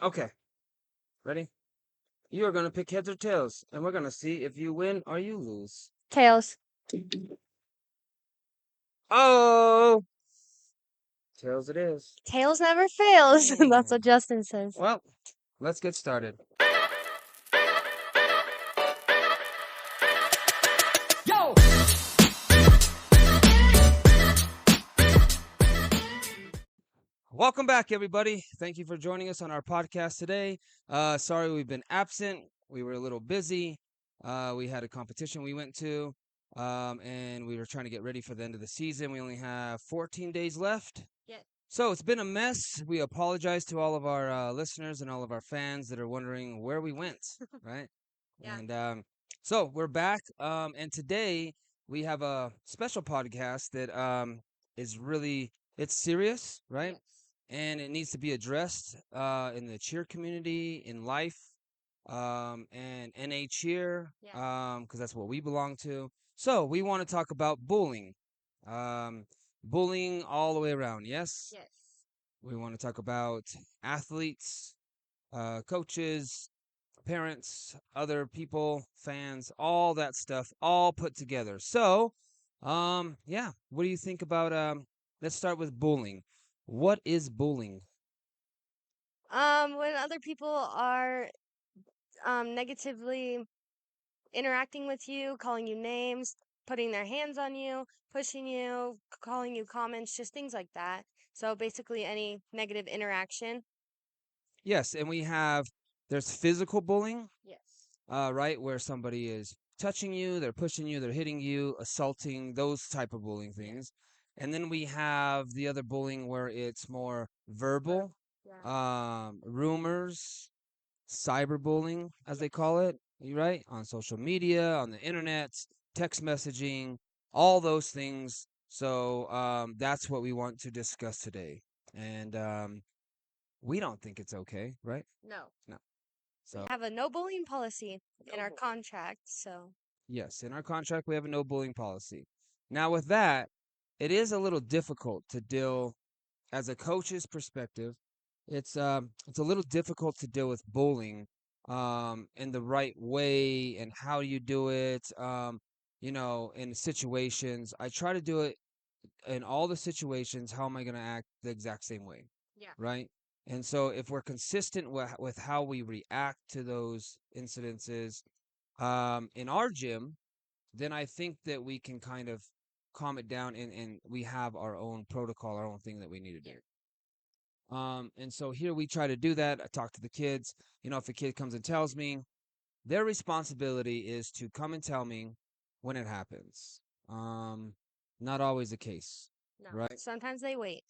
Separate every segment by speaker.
Speaker 1: Okay, ready? You are gonna pick heads or tails, and we're gonna see if you win or you lose.
Speaker 2: Tails.
Speaker 1: Oh, tails it is.
Speaker 2: Tails never fails. That's
Speaker 1: Hmm.
Speaker 2: what Justin says.
Speaker 1: Well, let's get started. Yo! Welcome back, everybody. Thank you for joining us on our podcast today. Sorry we've been absent. We were a little busy. We had a competition we went to, and we were trying to get ready for the end of the season. We only have 14 days left.
Speaker 2: Yes.
Speaker 1: So it's been a mess. We apologize to all of our listeners and all of our fans that are wondering where we went, right?
Speaker 2: Yeah.
Speaker 1: And so we're back. And today we have a special podcast that is really it's serious, right?
Speaker 2: Yes.
Speaker 1: And it needs to be addressed in the cheer community, in life, and NA cheer,
Speaker 2: Yeah.
Speaker 1: because that's what we belong to. So we want to talk about bullying. Um, Bullying all the way around, yes?
Speaker 2: Yes.
Speaker 1: We want to talk about athletes, coaches, parents, other people, fans, all that stuff, all put together. So, yeah, what do you think about, let's start with bullying. What is bullying?
Speaker 2: When other people are negatively interacting with you, calling you names, putting their hands on you, pushing you, calling you comments, just things like that. So basically any negative interaction.
Speaker 1: Yes, and there's physical bullying,
Speaker 2: Yes.
Speaker 1: right, where somebody is touching you, they're pushing you, they're hitting you, assaulting, those type of bullying
Speaker 2: Yes.
Speaker 1: things. And then we have the other bullying where it's more verbal,
Speaker 2: Yeah.
Speaker 1: rumors, cyberbullying, as they
Speaker 2: Yes.
Speaker 1: call it, you right? On social media, on the internet, text messaging, all those things. So that's what we want to discuss today. And we don't think it's okay, right?
Speaker 2: No.
Speaker 1: No.
Speaker 2: We
Speaker 1: So,
Speaker 2: have a no bullying policy in
Speaker 1: no
Speaker 2: our
Speaker 1: bullying.
Speaker 2: contract, so
Speaker 1: Yes, in our contract, we have a no bullying policy. Now, with that, it is a little difficult to deal as a coach's perspective. It's a little difficult to deal with bullying in the right way and how you do it. In situations, I try to do it in all the situations. How am I going to act the exact same way,
Speaker 2: yeah.
Speaker 1: right? And so, if we're consistent with how we react to those incidences in our gym, then I think that we can kind of calm it down and we have our own protocol, our own thing that we need to
Speaker 2: Yeah.
Speaker 1: do. And so here we try to do that. I talk to the kids. If a kid comes and tells me, their responsibility is to come and tell me when it happens. Um, Not always the case,
Speaker 2: No.
Speaker 1: right?
Speaker 2: Sometimes they wait.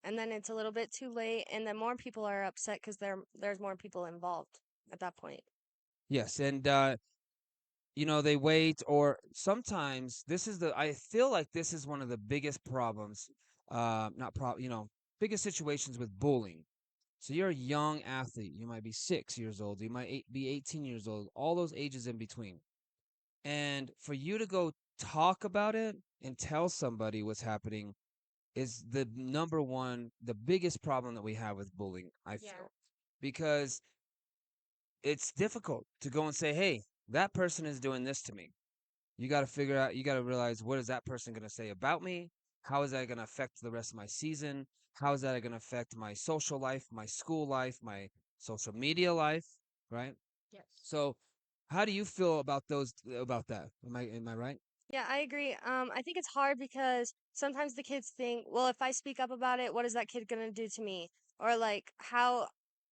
Speaker 2: And then it's a little bit too late, and then more people are upset because there's more people involved at that point.
Speaker 1: Yes, and they wait, or sometimes I feel like this is one of the biggest problems, not prob, biggest situations with bullying. So you're a young athlete. You might be 6 years old. You might be 18 years old. All those ages in between. And for you to go talk about it and tell somebody what's happening is the biggest problem that we have with bullying, I
Speaker 2: Yeah.
Speaker 1: feel. Because it's difficult to go and say, hey, that person is doing this to me. You got to realize, what is that person going to say about me? How is that going to affect the rest of my season? How is that going to affect my social life, my school life, my social media life, right?
Speaker 2: Yes.
Speaker 1: So, how do you feel about that? Am I right?
Speaker 2: Yeah, I agree. I think it's hard because sometimes the kids think, well, if I speak up about it, what is that kid gonna do to me? Or like, how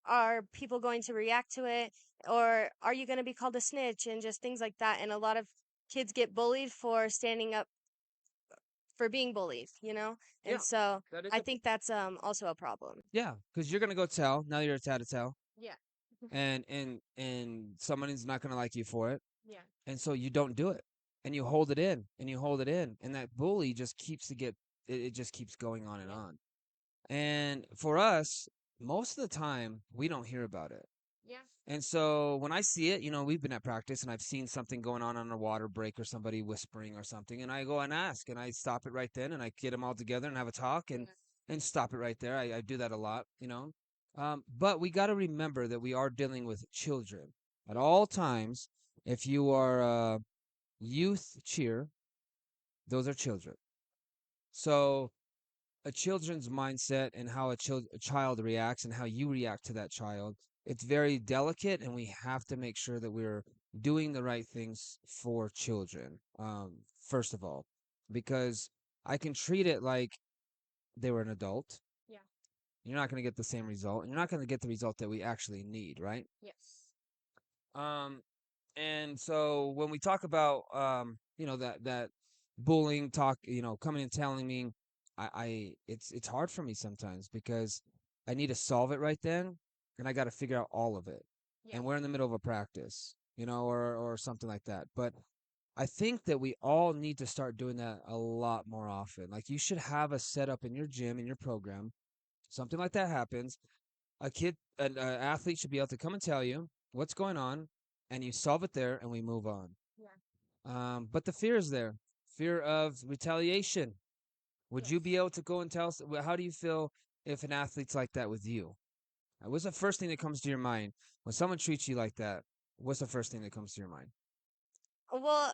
Speaker 2: are people going to react to it? Or are you gonna be called a snitch and just things like that? And a lot of kids get bullied for standing up for being bullied, you know? And
Speaker 1: Yeah,
Speaker 2: so
Speaker 1: that is
Speaker 2: I
Speaker 1: a
Speaker 2: think that's also a problem.
Speaker 1: yeah, because you're gonna go tell. Now you're a tattletale,
Speaker 2: Yeah.
Speaker 1: and somebody's not gonna like you for it,
Speaker 2: Yeah.
Speaker 1: and so you don't do it, and you hold it in, and you hold it in, and that bully just keeps to get it just keeps going on and
Speaker 2: Yeah.
Speaker 1: on. And for us, most of the time, we don't hear about it.
Speaker 2: Yeah.
Speaker 1: And so when I see it, we've been at practice and I've seen something going on a water break or somebody whispering or something, and I go and ask and I stop it right then and I get them all together and have a talk and
Speaker 2: Yeah.
Speaker 1: stop it right there. I do that a lot, But we got to remember that we are dealing with children at all times. If you are youth cheer, those are children. So a children's mindset and how a child reacts and how you react to that child, it's very delicate, and we have to make sure that we're doing the right things for children. First of all, because I can treat it like they were an adult.
Speaker 2: Yeah.
Speaker 1: You're not going to get the same result, and you're not going to get the result that we actually need, right?
Speaker 2: Yes.
Speaker 1: Um, and so when we talk about that bullying talk, coming and telling me, it's hard for me sometimes because I need to solve it right then, and I got to figure out all of it,
Speaker 2: Yeah.
Speaker 1: and we're in the middle of a practice, or something like that. But I think that we all need to start doing that a lot more often. Like you should have a setup in your gym, in your program. Something like that happens, an athlete should be able to come and tell you what's going on, and you solve it there, and we move on.
Speaker 2: Yeah.
Speaker 1: But the fear is there, fear of retaliation. Would you be
Speaker 2: Yes.
Speaker 1: able to go and tell us? How do you feel if an athlete's like that with you? What's the first thing that comes to your mind when someone treats you like that? What's the first thing that comes to your mind?
Speaker 2: Well,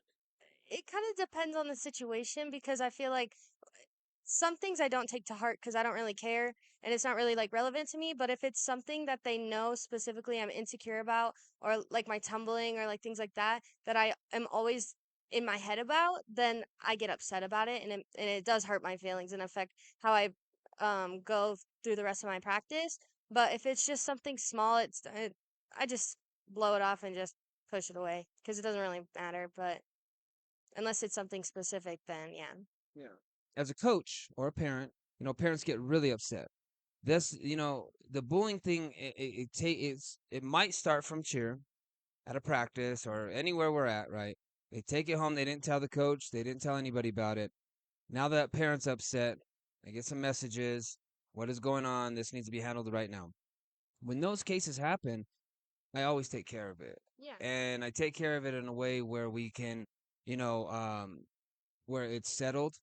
Speaker 2: it kind of depends on the situation because I feel like some things I don't take to heart because I don't really care and it's not really like relevant to me. But if it's something that they know specifically I'm insecure about, or like my tumbling or like things like that, that I am always in my head about, then I get upset about it, and it does hurt my feelings and affect how I go through the rest of my practice. But if it's just something small, I just blow it off and just push it away because it doesn't really matter. But unless it's something specific, then yeah.
Speaker 1: Yeah. As a coach or a parent, parents get really upset. The bullying thing, it might start from cheer at a practice or anywhere we're at, right? They take it home. They didn't tell the coach. They didn't tell anybody about it. Now that parent's upset, they get some messages. What is going on? This needs to be handled right now. When those cases happen, I always take care of it.
Speaker 2: Yeah.
Speaker 1: And I take care of it in a way where we can, you know, um, where it's settled,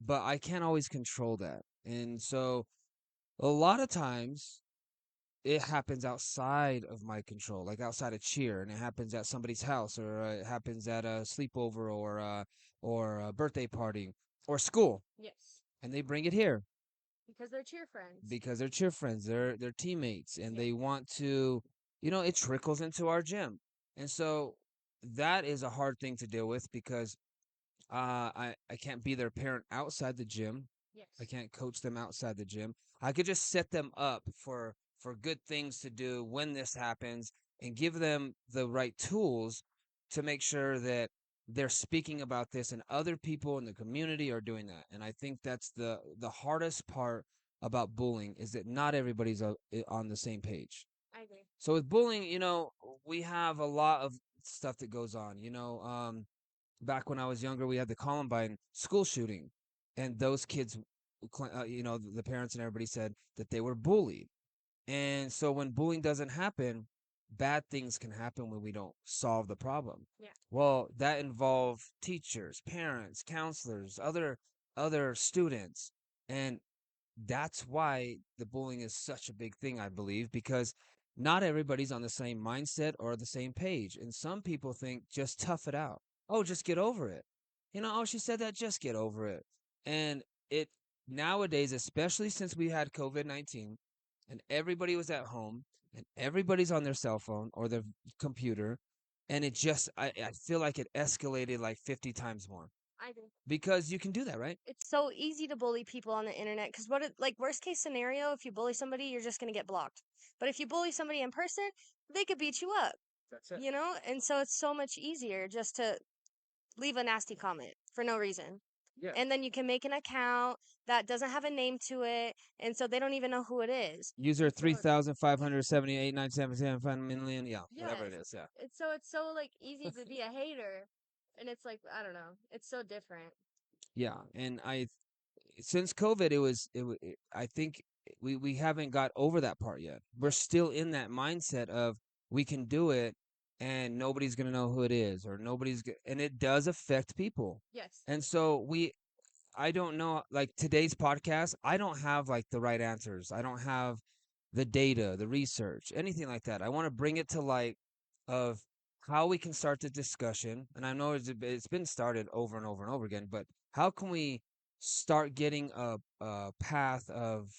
Speaker 1: but I can't always control that. And so a lot of times it happens outside of my control, like outside of cheer, and it happens at somebody's house, or it happens at a sleepover, or a birthday party, or school,
Speaker 2: Yes.
Speaker 1: and they bring it here
Speaker 2: Because they're cheer friends.
Speaker 1: because they're cheer friends, they're teammates, and
Speaker 2: Yeah.
Speaker 1: they want to, it trickles into our gym, and so that is a hard thing to deal with because I can't be their parent outside the gym. I
Speaker 2: Yes.
Speaker 1: can't coach them outside the gym. I could just set them up for good things to do when this happens, and give them the right tools to make sure that they're speaking about this and other people in the community are doing that. And I think that's the hardest part about bullying, is that not everybody's on the same page.
Speaker 2: I agree.
Speaker 1: So with bullying, we have a lot of stuff that goes on. Back when I was younger, we had the Columbine school shooting, and those kids, the parents and everybody said that they were bullied. And so when bullying doesn't happen, bad things can happen when we don't solve the problem.
Speaker 2: Yeah.
Speaker 1: Well, that involve teachers, parents, counselors, other students, and that's why the bullying is such a big thing, I believe, because not everybody's on the same mindset or the same page. And some people think just tough it out. Oh, just get over it. Oh, she said that, just get over it. And it nowadays, especially since we had COVID-19 and everybody was at home and everybody's on their cell phone or their computer, and I feel like it escalated like 50 times more
Speaker 2: I agree.
Speaker 1: because you can do that, right?
Speaker 2: It's so easy to bully people on the internet because like worst case scenario, if you bully somebody, you're just gonna get blocked. But if you bully somebody in person, they could beat you up,
Speaker 1: That's it.
Speaker 2: And so it's so much easier just to leave a nasty comment for no reason.
Speaker 1: Yeah.
Speaker 2: And then you can make an account that doesn't have a name to it, and so they don't even know who it is.
Speaker 1: User
Speaker 2: And so
Speaker 1: 3,578,977 million. Yeah, whatever it
Speaker 2: yes,
Speaker 1: is. Yeah.
Speaker 2: it's so like easy to be a hater, and it's like I don't know, it's so different.
Speaker 1: Yeah. And since COVID, I think we haven't got over that part yet. We're
Speaker 2: Yes,
Speaker 1: still in that mindset of we can do it and nobody's going to know who it is, or and it does affect people.
Speaker 2: yes,
Speaker 1: And so I don't know, like today's podcast, I don't have like the right answers. I don't have the data, the research, anything like that. I want to bring it to light of how we can start the discussion. And I know it's been started over and over and over again, but how can we start getting a path of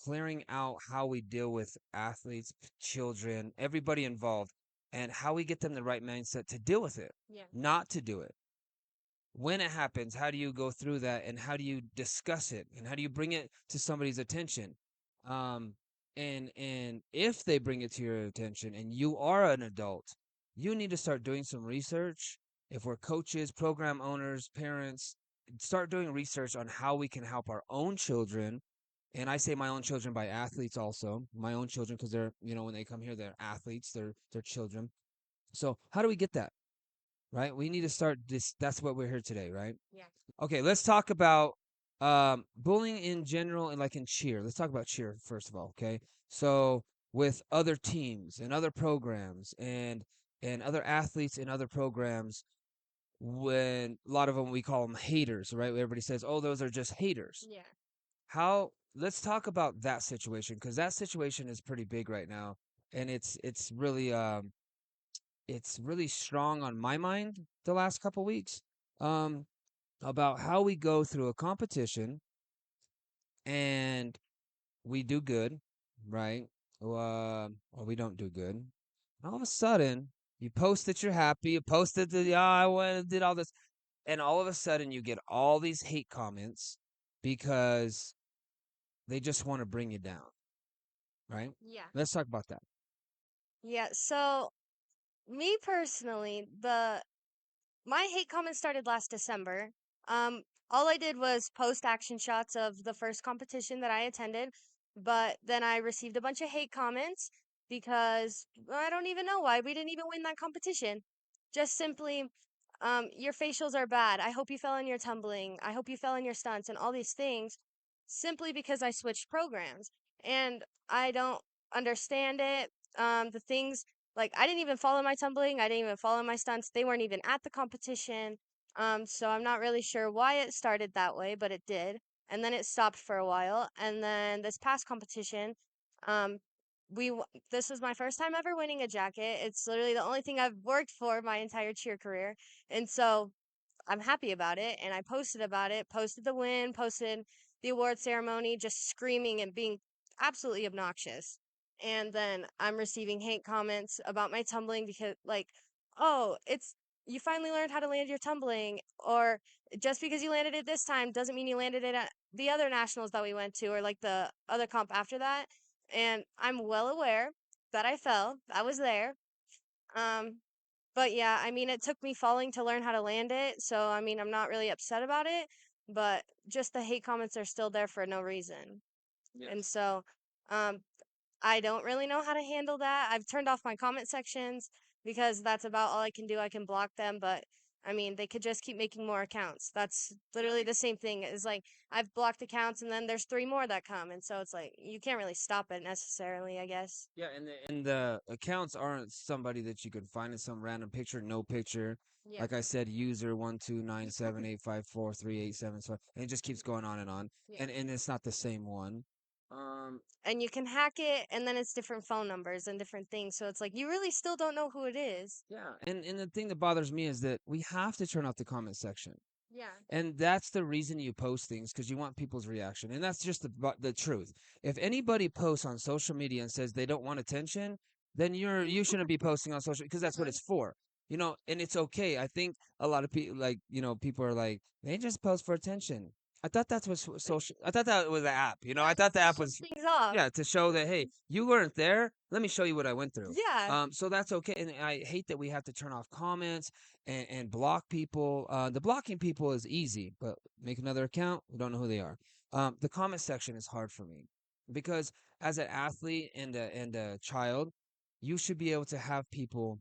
Speaker 1: clearing out how we deal with athletes, children, everybody involved, and how we get them the right mindset to deal with it,
Speaker 2: Yeah.
Speaker 1: not to do it. When it happens, how do you go through that and how do you discuss it and how do you bring it to somebody's attention? Um, and if they bring it to your attention and you are an adult, you need to start doing some research. If we're coaches, program owners, parents, start doing research on how we can help our own children. And I say my own children by athletes also, my own children because they're, when they come here, they're athletes, they're children. So how do we get that? Right? We need to start this. That's what we're here today, right?
Speaker 2: Yeah.
Speaker 1: Okay, let's talk about bullying in general and like in cheer. Let's talk about cheer first of all, okay? So with other teams and other programs and other athletes in other programs, when a lot of them we call them haters, right? Everybody says, "Oh, those are just haters."
Speaker 2: Yeah.
Speaker 1: How let's talk about that situation because that situation is pretty big right now and it's really strong on my mind the last couple weeks. Um about how we go through a competition and we do good, right? Or we don't do good. All of a sudden, you post that you're happy. You posted that, yeah, I went and did all this. And all of a sudden, you get all these hate comments because they just want to bring you down, right?
Speaker 2: Yeah.
Speaker 1: Let's talk about that.
Speaker 2: Yeah. So me personally, the my hate comments started last December. Um, all I did was post action shots of the first competition that I attended, but then I received a bunch of hate comments because I don't even know why we didn't even win that competition. Just simply, your facials are bad. I hope you fell in your tumbling. I hope you fell in your stunts and all these things simply because I switched programs. And I don't understand it. The things like I didn't even follow my tumbling, I didn't even follow my stunts. They weren't even at the competition. So I'm not really sure why it started that way, but it did. And then it stopped for a while. And then this past competition, um, this was my first time ever winning a jacket. It's literally the only thing I've worked for my entire cheer career. And so I'm happy about it. And I posted about it, posted the win, posted the award ceremony, just screaming and being absolutely obnoxious. And then I'm receiving hate comments about my tumbling because, like, oh, you finally learned how to land your tumbling, or just because you landed it this time doesn't mean you landed it at the other nationals that we went to, or like the other comp after that. And I'm well aware that I fell. I was there. Um, but yeah, I mean, it took me falling to learn how to land it. So, I mean, I'm not really upset about it, but just the hate comments are still there for no reason. And
Speaker 1: Yes.
Speaker 2: so, um, I don't really know how to handle that. I've turned off my comment sections because that's about all I can do. I can block them, but I mean, they could just keep making more accounts. That's literally the same thing. Is like I've blocked accounts and then there's three more that come, and so it's like you can't really stop it necessarily, I guess.
Speaker 1: Yeah, and the accounts aren't somebody that you could find in some random picture, no picture.
Speaker 2: Yeah.
Speaker 1: Like I said, user 12978543877, so and it just keeps going on and on.
Speaker 2: Yeah.
Speaker 1: And it's not the same one. Um
Speaker 2: And you can hack it, and then it's different phone numbers and different things. So it's like you really still don't know who it is.
Speaker 1: yeah, and the thing that bothers me is that we have to turn off the comment section.
Speaker 2: Yeah.
Speaker 1: And that's the reason you post things because you want people's reaction. And that's just the truth. If anybody posts on social media and says they don't want attention, then you shouldn't be posting on social because that's what it's for. And it's okay. I think a lot of people people are like they just post for attention. I thought that's what social. I thought that was the app. I
Speaker 2: Yeah,
Speaker 1: thought the
Speaker 2: to
Speaker 1: app
Speaker 2: show
Speaker 1: was
Speaker 2: things off.
Speaker 1: yeah to show that hey you weren't there. Let me show you what I went through.
Speaker 2: Yeah.
Speaker 1: So that's okay. And I hate that we have to turn off comments and block people. The blocking people is easy, but make another account. We don't know who they are. The comment section is hard for me because as an athlete and a child, you should be able to have people,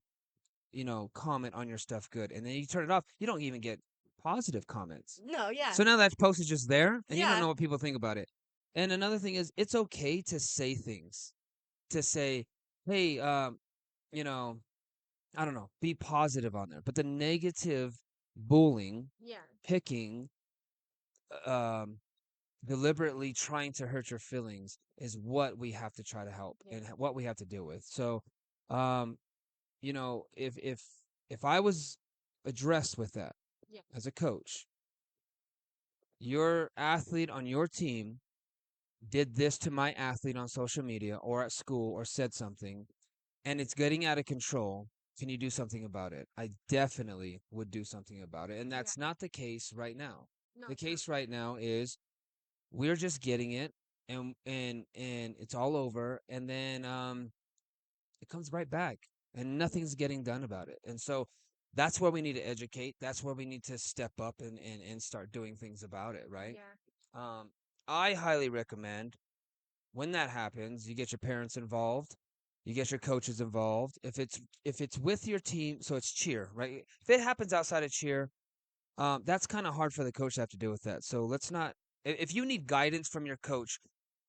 Speaker 1: comment on your stuff good, and then you turn it off. You don't even get positive comments.
Speaker 2: No, yeah.
Speaker 1: So now that post is just there, and you don't
Speaker 2: Yeah.
Speaker 1: know what people think about it. And another thing is, it's okay to say things, to say, hey, you know, I don't know, be positive on there. But the negative bullying,
Speaker 2: Yeah.
Speaker 1: picking, um, deliberately trying to hurt your feelings is what we have to try to help
Speaker 2: Yeah.
Speaker 1: and what we have to deal with. So, um, if I was addressed with that
Speaker 2: Yeah.
Speaker 1: as a coach, your athlete on your team did this to my athlete on social media or at school or said something, and it's getting out of control. Can you do something about it? I definitely would do something about it. And
Speaker 2: Yeah.
Speaker 1: that's not the case right now.
Speaker 2: No,
Speaker 1: The
Speaker 2: it's not.
Speaker 1: case right now is we're just getting it, and it's all over, and then it comes right back, and nothing's getting done about it. And so that's where we need to educate. That's where we need to step up and start doing things about it, right?
Speaker 2: Yeah.
Speaker 1: Um, I highly recommend when that happens, you get your parents involved, you get your coaches involved. If it's with your team, so it's cheer, right? If it happens outside of cheer, that's kind of hard for the coach to have to deal with that. So let's not. If you need guidance from your coach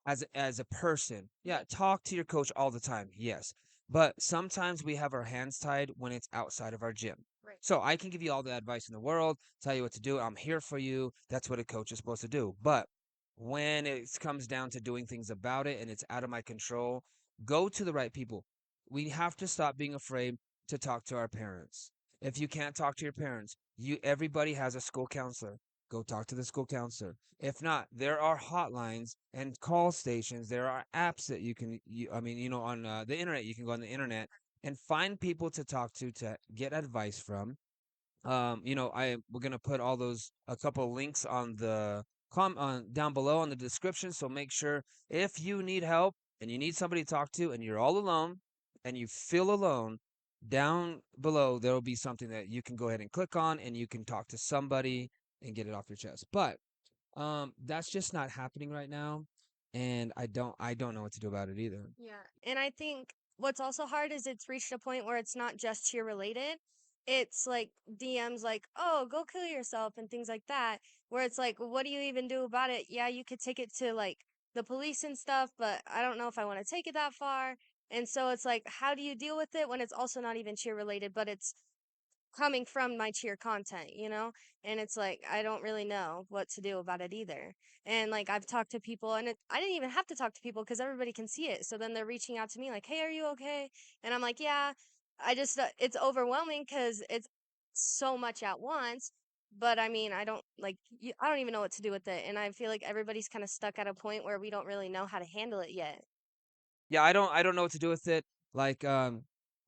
Speaker 1: as a person, yeah, talk to your coach all the time. Yes, but sometimes we have our hands tied when it's outside of our gym.
Speaker 2: Right.
Speaker 1: So I can give you all the advice in the world, tell you what to do. I'm here for you. That's what a coach is supposed to do. But when it comes down to doing things about it and it's out of my control, go to the right people. We have to stop being afraid to talk to our parents. If you can't talk to your parents, everybody has a school counselor. Go talk to the school counselor. If not, there are hotlines and call stations. There are apps that I mean, on the internet, you can go on the internet and find people to talk to get advice from. We're gonna put all those a couple links on the com on down below in the description. So make sure if you need help and you need somebody to talk to and you're all alone and you feel alone, down below there will be something that you can go ahead and click on and you can talk to somebody and get it off your chest. But that's just not happening right now, and I don't know what to do about it either.
Speaker 2: Yeah. And I think what's also hard is it's reached a point where it's not just cheer related. It's like DMs like, oh, go kill yourself and things like that, where it's like, what do you even do about it? Yeah, you could take it to like the police and stuff, but I don't know if I want to take it that far. And so it's like, how do you deal with it when it's also not even cheer related, but it's coming from my cheer content, you know? And it's like I don't really know what to do about it either. And like I've talked to people and I didn't even have to talk to people because everybody can see it. So then they're reaching out to me like, "Hey, are you okay?" And I'm like, "Yeah." I just it's overwhelming cuz it's so much at once. But I mean, I don't like I don't even know what to do with it. And I feel like everybody's kind of stuck at a point where we don't really know how to handle it yet.
Speaker 1: Yeah, I don't know what to do with it. Like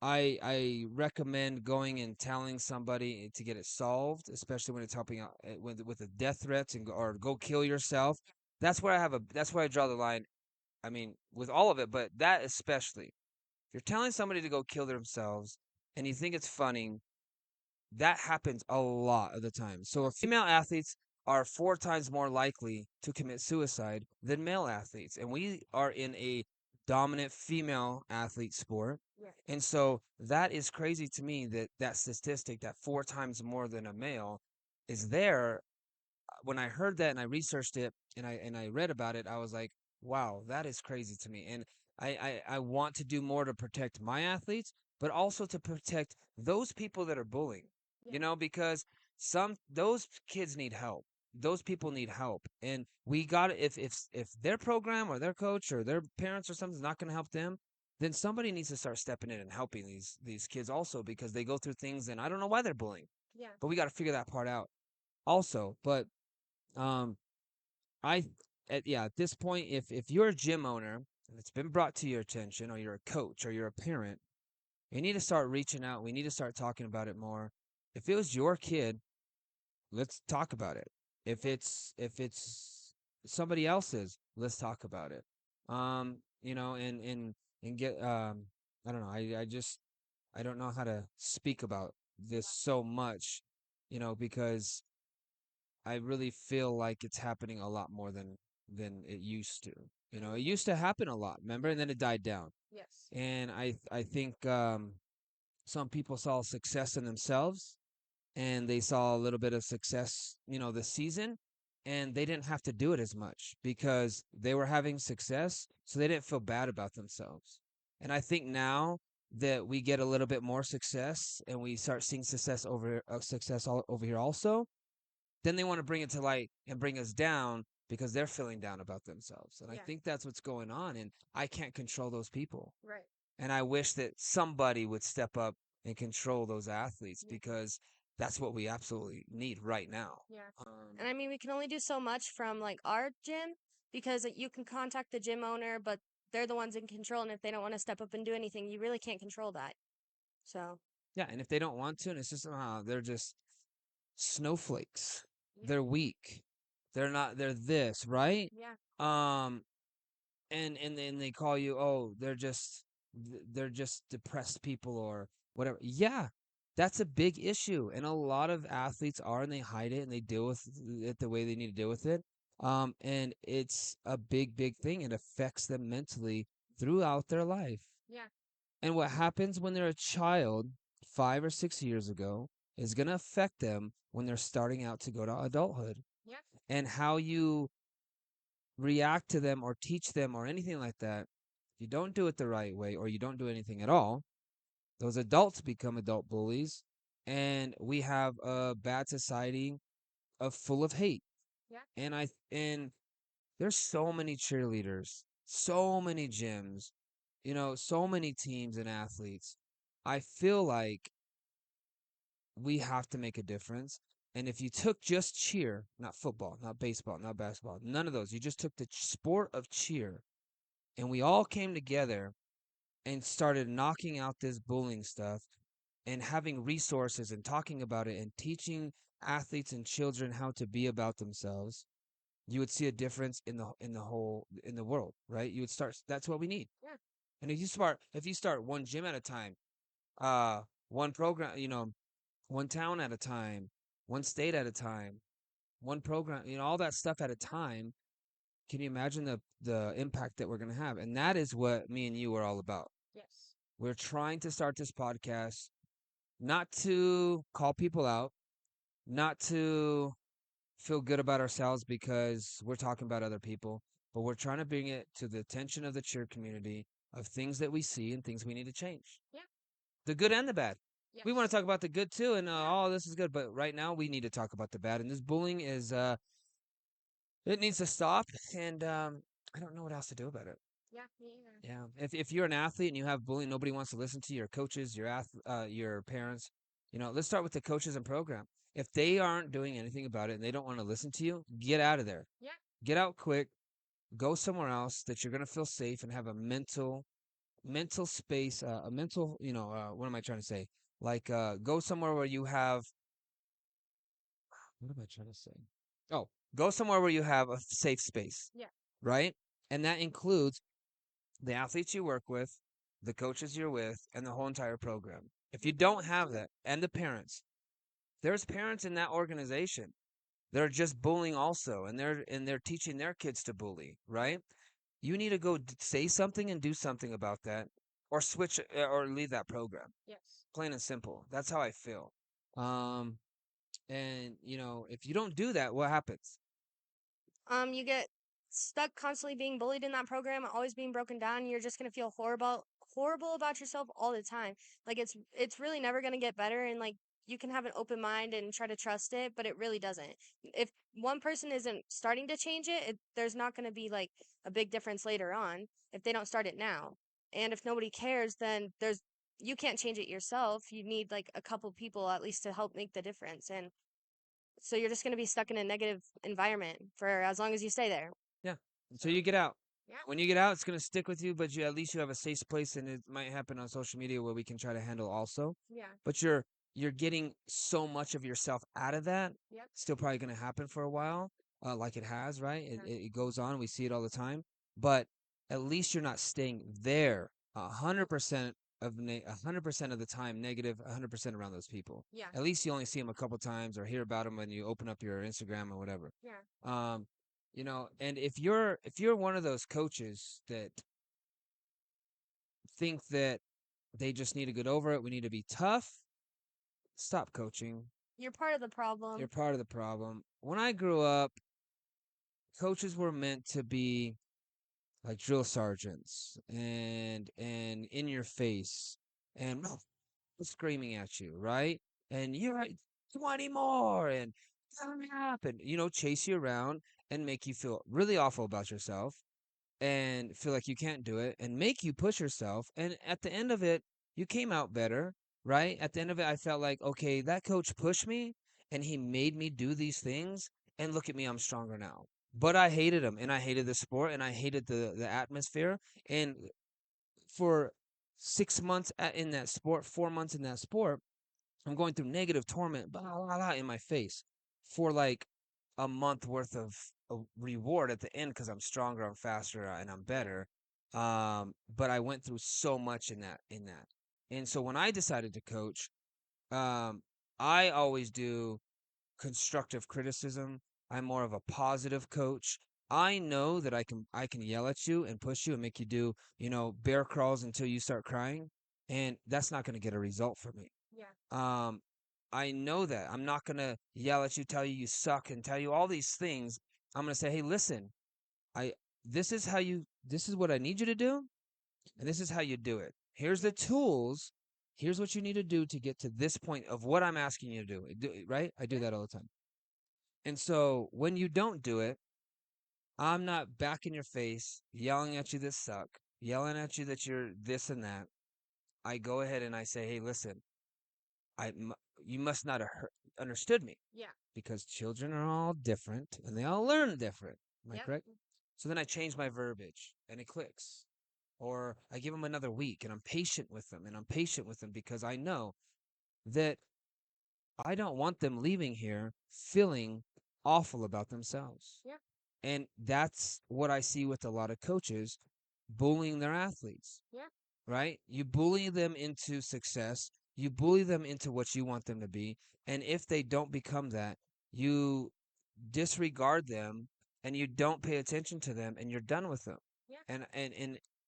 Speaker 1: I recommend going and telling somebody to get it solved, especially when it's helping out with the death threats or go kill yourself. That's where I draw the line. I mean, with all of it, but that especially. If you're telling somebody to go kill themselves and you think it's funny, that happens a lot of the time. So, female athletes are 4 times more likely to commit suicide than male athletes. And we are in a dominant female athlete sport.
Speaker 2: Yeah.
Speaker 1: And so that is crazy to me that that statistic, that 4 times more than a male, is there. When I heard that and I researched it and I read about it, I was like, wow, that is crazy to me. And I want to do more to protect my athletes, but also to protect those people that are bullying.
Speaker 2: Yeah.
Speaker 1: Because those kids need help. Those people need help. And we got to if their program or their coach or their parents or something's not going to help them, then somebody needs to start stepping in and helping these kids also because they go through things and I don't know why they're bullying.
Speaker 2: Yeah.
Speaker 1: But we got to figure that part out also. But um, I at this point, if you're a gym owner and it's been brought to your attention, or you're a coach, or you're a parent, you need to start reaching out. We need to start talking about it more. If it was your kid, let's talk about it. If it's somebody else's, let's talk about it. And get I don't know. I don't know how to speak about this so much, because I really feel like it's happening a lot more than it used to. It used to happen a lot, remember? And then it died down.
Speaker 2: Yes.
Speaker 1: And I think some people saw success in themselves and they saw a little bit of success, this season, and they didn't have to do it as much because they were having success, so they didn't feel bad about themselves. And I think now that we get a little bit more success and we start seeing success all over here also, then they want to bring it to light and bring us down because they're feeling down about themselves. And I
Speaker 2: Yeah.
Speaker 1: think that's what's going on. And I can't control those people.
Speaker 2: Right.
Speaker 1: And I wish that somebody would step up and control those athletes
Speaker 2: Yeah.
Speaker 1: because that's what we absolutely need right now.
Speaker 2: Yeah.
Speaker 1: Um,
Speaker 2: And I mean, we can only do so much from like our gym because you can contact the gym owner, but they're the ones in control. And if they don't want to step up and do anything, you really can't control that. So,
Speaker 1: yeah, and if they don't want to, and it's just they're just snowflakes.
Speaker 2: yeah.
Speaker 1: They're weak. They're not. They're this, right?
Speaker 2: Yeah.
Speaker 1: Um, and then they call you, oh, they're just depressed people or whatever. Yeah, that's a big issue, and a lot of athletes are, and they hide it and they deal with it the way they need to deal with it. And it's a big thing. It affects them mentally throughout their life.
Speaker 2: Yeah.
Speaker 1: And what happens when they're a child 5 or 6 years ago is going to affect them when they're starting out to go to adulthood.
Speaker 2: Yeah.
Speaker 1: And how you react to them or teach them or anything like that, if you don't do it the right way or you don't do anything at all, those adults become adult bullies. And we have a bad society of full of hate.
Speaker 2: Yeah.
Speaker 1: And there's so many cheerleaders, so many gyms, so many teams and athletes. I feel like we have to make a difference. And if you took just cheer, not football, not baseball, not basketball, none of those, you just took the sport of cheer and we all came together and started knocking out this bullying stuff and having resources and talking about it and teaching athletes and children how to be about themselves, you would see a difference in the world, right? You would start. That's what we need.
Speaker 2: Yeah.
Speaker 1: And if you start one gym at a time, one program, one town at a time, one state at a time, one program, all that stuff at a
Speaker 2: Yeah.
Speaker 1: time. Can you imagine the impact that we're going to have? And that is what me and you are all about.
Speaker 2: Yes.
Speaker 1: We're trying to start this podcast not to call people out, not to feel good about ourselves because we're talking about other people, but we're trying to bring it to the attention of the cheer community of things that we see and things we need to change.
Speaker 2: Yeah.
Speaker 1: The good and the bad. We want
Speaker 2: Yes.
Speaker 1: to talk about the good too, and
Speaker 2: Yeah.
Speaker 1: oh, this is good, but right now we need to talk about the bad. And this bullying is, it needs to stop, and I don't know what else to do about it.
Speaker 2: Yeah. Me either.
Speaker 1: Yeah, if you're an athlete and you have bullying, nobody wants to listen to your coaches, your parents. Let's start with the coaches and program. If they aren't doing anything about it and they don't want to listen to you, get out of there.
Speaker 2: Yeah.
Speaker 1: Get out quick. Go somewhere else that you're gonna feel safe and have a mental space, a mental. What am I trying to say? Like, go somewhere where you have. What am I trying to say? Oh, go somewhere where you have a safe space,
Speaker 2: Yeah.
Speaker 1: right? And that includes the athletes you work with, the coaches you're with, and the whole entire program. If you
Speaker 2: The
Speaker 1: don't
Speaker 2: parents
Speaker 1: have
Speaker 2: too.
Speaker 1: that, and the parents, there's parents in that organization that are just bullying also, and they're teaching their kids to bully, right? You need to go say something and do something about that, or switch or leave that program.
Speaker 2: Yes.
Speaker 1: Plain and simple. That's how I feel. Um, and if you don't do that, what happens?
Speaker 2: You get stuck constantly being bullied in that program, always being broken down. You're just gonna feel horrible about yourself all the time. Like it's really never gonna get better. And like you can have an open mind and try to trust it, but it really doesn't. If one person isn't starting to change there's not gonna be like a big difference later on if they don't start it now. And if nobody cares, then you can't change it yourself. You need like a couple people at least to help make the difference. And so you're just going to be stuck in a negative environment for as long as you stay there.
Speaker 1: Yeah.
Speaker 2: So,
Speaker 1: Until you get out.
Speaker 2: yeah.
Speaker 1: When you get out, it's gonna stick with you, but you at least you have a safe place, and it might happen on social media where we can try to handle also.
Speaker 2: Yeah.
Speaker 1: But you're getting so much of yourself out of that.
Speaker 2: Yep.
Speaker 1: Still probably gonna happen for a while, like it has, right? It,
Speaker 2: Yeah.
Speaker 1: it it goes on. We see it all the time. But at least you're not staying there 100% 100% of the time negative, 100% around those people.
Speaker 2: Yeah.
Speaker 1: At least you only see them a couple times or hear about them when you open up your Instagram or whatever.
Speaker 2: Yeah.
Speaker 1: Um, and if you're one of those coaches that think that they just need to get over it, we need to be tough, stop coaching.
Speaker 2: You're part of the
Speaker 1: You're
Speaker 2: problem.
Speaker 1: part of the problem. When I grew up, coaches were meant to be like drill sergeants and in your face and screaming at you, right? And you're right, 20 more and Doesn't happen. Chase you around and make you feel really awful about yourself and feel like you can't do it and make you push yourself. And at the end of it, you came out better, right? At the end of it, I felt like, okay, that coach pushed me and he made me do these things. And look at me, I'm stronger now. But I hated him and I hated the sport and I hated the atmosphere. And for 6 months in that sport, 4 months in that sport, I'm going through negative torment, blah, blah, blah, in my face for like a month worth of a reward at the end because I'm stronger, I'm faster, and I'm better. But I went through so much in that. And so when I decided to coach, um, I always do constructive criticism. I'm more of a positive coach. I know that I can yell at you and push you and make you do, bear crawls until you start crying, and that's not going to get a result for me.
Speaker 2: Yeah.
Speaker 1: Um, I know that. I'm not gonna yell at you, tell you you suck, and tell you all these things. I'm gonna say, hey, listen, I this is what I need you to do, and this is how you do it. Here's the
Speaker 2: Yes.
Speaker 1: tools. Here's what you need to do to get to this point of what I'm asking you to do. Right? I do
Speaker 2: Yeah.
Speaker 1: that all the time. And so when you don't do it, I'm not back in your face yelling at you this suck, yelling at you that you're this and that. I go ahead and I say, hey, listen, I m- you must not have understood me
Speaker 2: Yeah.
Speaker 1: because children are all different and they all learn different. Am I
Speaker 2: Yep.
Speaker 1: correct? So then I change my verbiage and it clicks. Or I give them another week and I'm patient with them and I'm patient with them because I know that I don't want them leaving here feeling awful about themselves.
Speaker 2: Yeah.
Speaker 1: And that's what I see with a lot of coaches bullying their athletes,
Speaker 2: Yeah.
Speaker 1: right? You bully them into success, you bully them into what you want them to be, and if they don't become that, you disregard them and you don't pay attention to them and you're done with them.
Speaker 2: Yeah.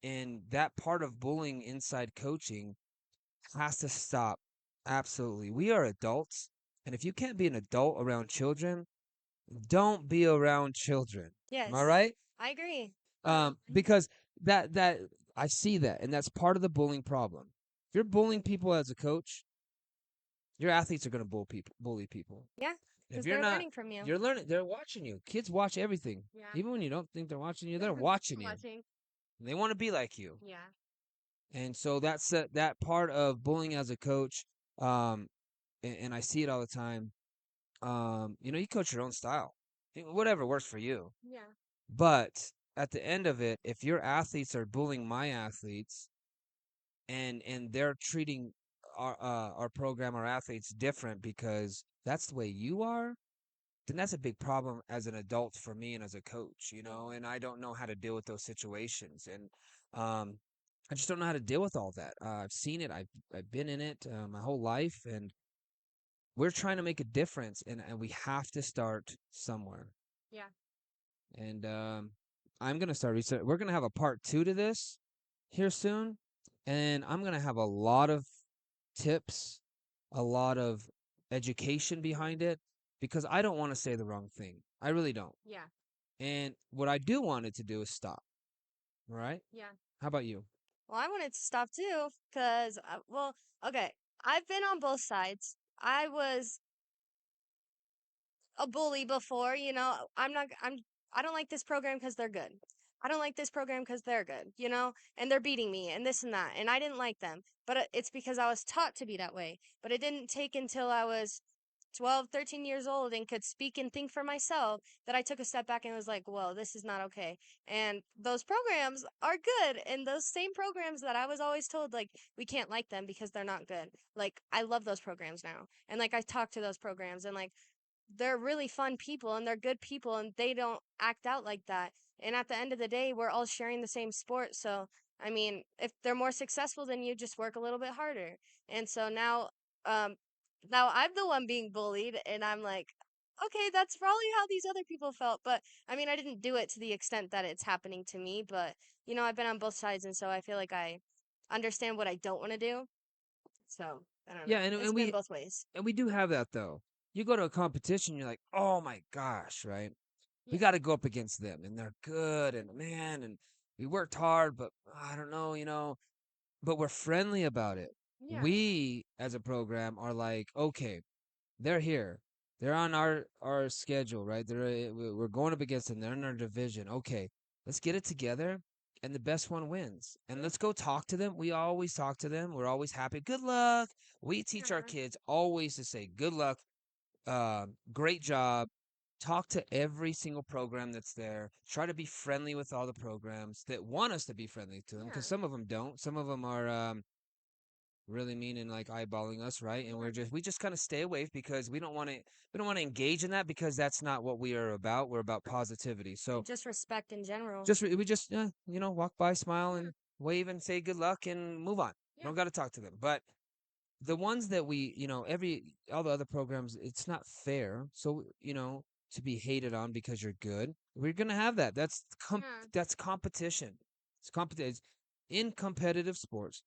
Speaker 1: And that part of bullying inside coaching has to stop. Absolutely. We are adults, and if you can't be an adult around children, don't be around children. Am I
Speaker 2: Yes.
Speaker 1: right?
Speaker 2: I agree.
Speaker 1: Because that I see that, and that's part of the bullying problem. If you're bullying people as a coach, your athletes are going to bully people.
Speaker 2: Yeah.
Speaker 1: If
Speaker 2: Because
Speaker 1: you're
Speaker 2: they're
Speaker 1: not,
Speaker 2: learning from you.
Speaker 1: you're learning. They're watching you. Kids watch everything,
Speaker 2: Yeah.
Speaker 1: even when you don't think they're watching you. They're watching you.
Speaker 2: Watching.
Speaker 1: And they want to be like you.
Speaker 2: Yeah.
Speaker 1: And so that's that part of bullying as a coach. Um, and I see it all the time. You coach your own style, whatever works for you.
Speaker 2: Yeah.
Speaker 1: But at the end of it, if your athletes are bullying my athletes and they're treating our program, our athletes different because that's the way you are, then that's a big problem as an adult for me and as a coach. And I don't know how to deal with those situations. And um, I just don't know how to deal with all that. I've seen it. I've been in it my whole life, and we're trying to make a difference, and we have to start somewhere.
Speaker 2: Yeah.
Speaker 1: And I'm gonna start research. We're gonna have a part two to this here soon, and I'm gonna have a lot of tips, a lot of education behind it, because I don't want to say the wrong thing. I really don't.
Speaker 2: Yeah.
Speaker 1: And what I do want it to do is stop. All right?
Speaker 2: Yeah.
Speaker 1: How about you?
Speaker 2: Well, I wanted to stop too, because, well, okay, I've been on both sides. I was a bully before, I don't like this program because they're good. I don't like this program because they're good, and they're beating me and this and that. And I didn't like them, but it's because I was taught to be that way. But it didn't take until I was 12, 13 years old and could speak and think for myself that I took a step back and was like, whoa, this is not okay. And those programs are good. And those same programs that I was always told, like, we can't like them because they're not good. Like, I love those programs now. And like, I talk to those programs and like, they're really fun people and they're good people and they don't act out like that. And at the end of the day, we're all sharing the same sport. So, I mean, if they're more successful than you, just work a little bit harder. And so um, now I'm the one being bullied and I'm like, okay, that's probably how these other people felt. But I mean, I didn't do it to the extent that it's happening to me. But, I've been on both sides. And so I feel like I understand what I don't want to do. So, I don't
Speaker 1: Yeah,
Speaker 2: know.
Speaker 1: and,
Speaker 2: It's
Speaker 1: and
Speaker 2: been
Speaker 1: we
Speaker 2: both ways.
Speaker 1: and we do have that though. You go to a competition, you're like, oh my gosh, right? We
Speaker 2: Yeah.
Speaker 1: got to go up against them, and they're good, and man, and we worked hard, but I don't know, but we're friendly about it.
Speaker 2: Yeah.
Speaker 1: We, as a program, are like, okay, they're here. They're on our schedule, right? We're going up against them. They're in our division. Okay, let's get it together, and the best one wins. And let's go talk to them. We always talk to them. We're always happy. Good luck. We teach our
Speaker 2: Yeah.
Speaker 1: kids always to say good luck, great job. Talk to every single program that's there. Try to be friendly with all the programs that want us to be friendly to them, because
Speaker 2: Yeah.
Speaker 1: some of them don't. Some of them are really mean and like eyeballing us, right? And we just kind of stay away because we don't want to engage in that because that's not what we are about. We're about positivity. So
Speaker 2: Just respect in general.
Speaker 1: we just walk by, smile,
Speaker 2: Yeah.
Speaker 1: and wave and say good luck and move on.
Speaker 2: Yeah.
Speaker 1: Don't got to talk to them. But the ones that we, every all the other programs, it's not fair. So to be hated on because you're good, we're gonna have that.
Speaker 2: Yeah.
Speaker 1: That's competition. It's competition in competitive sports.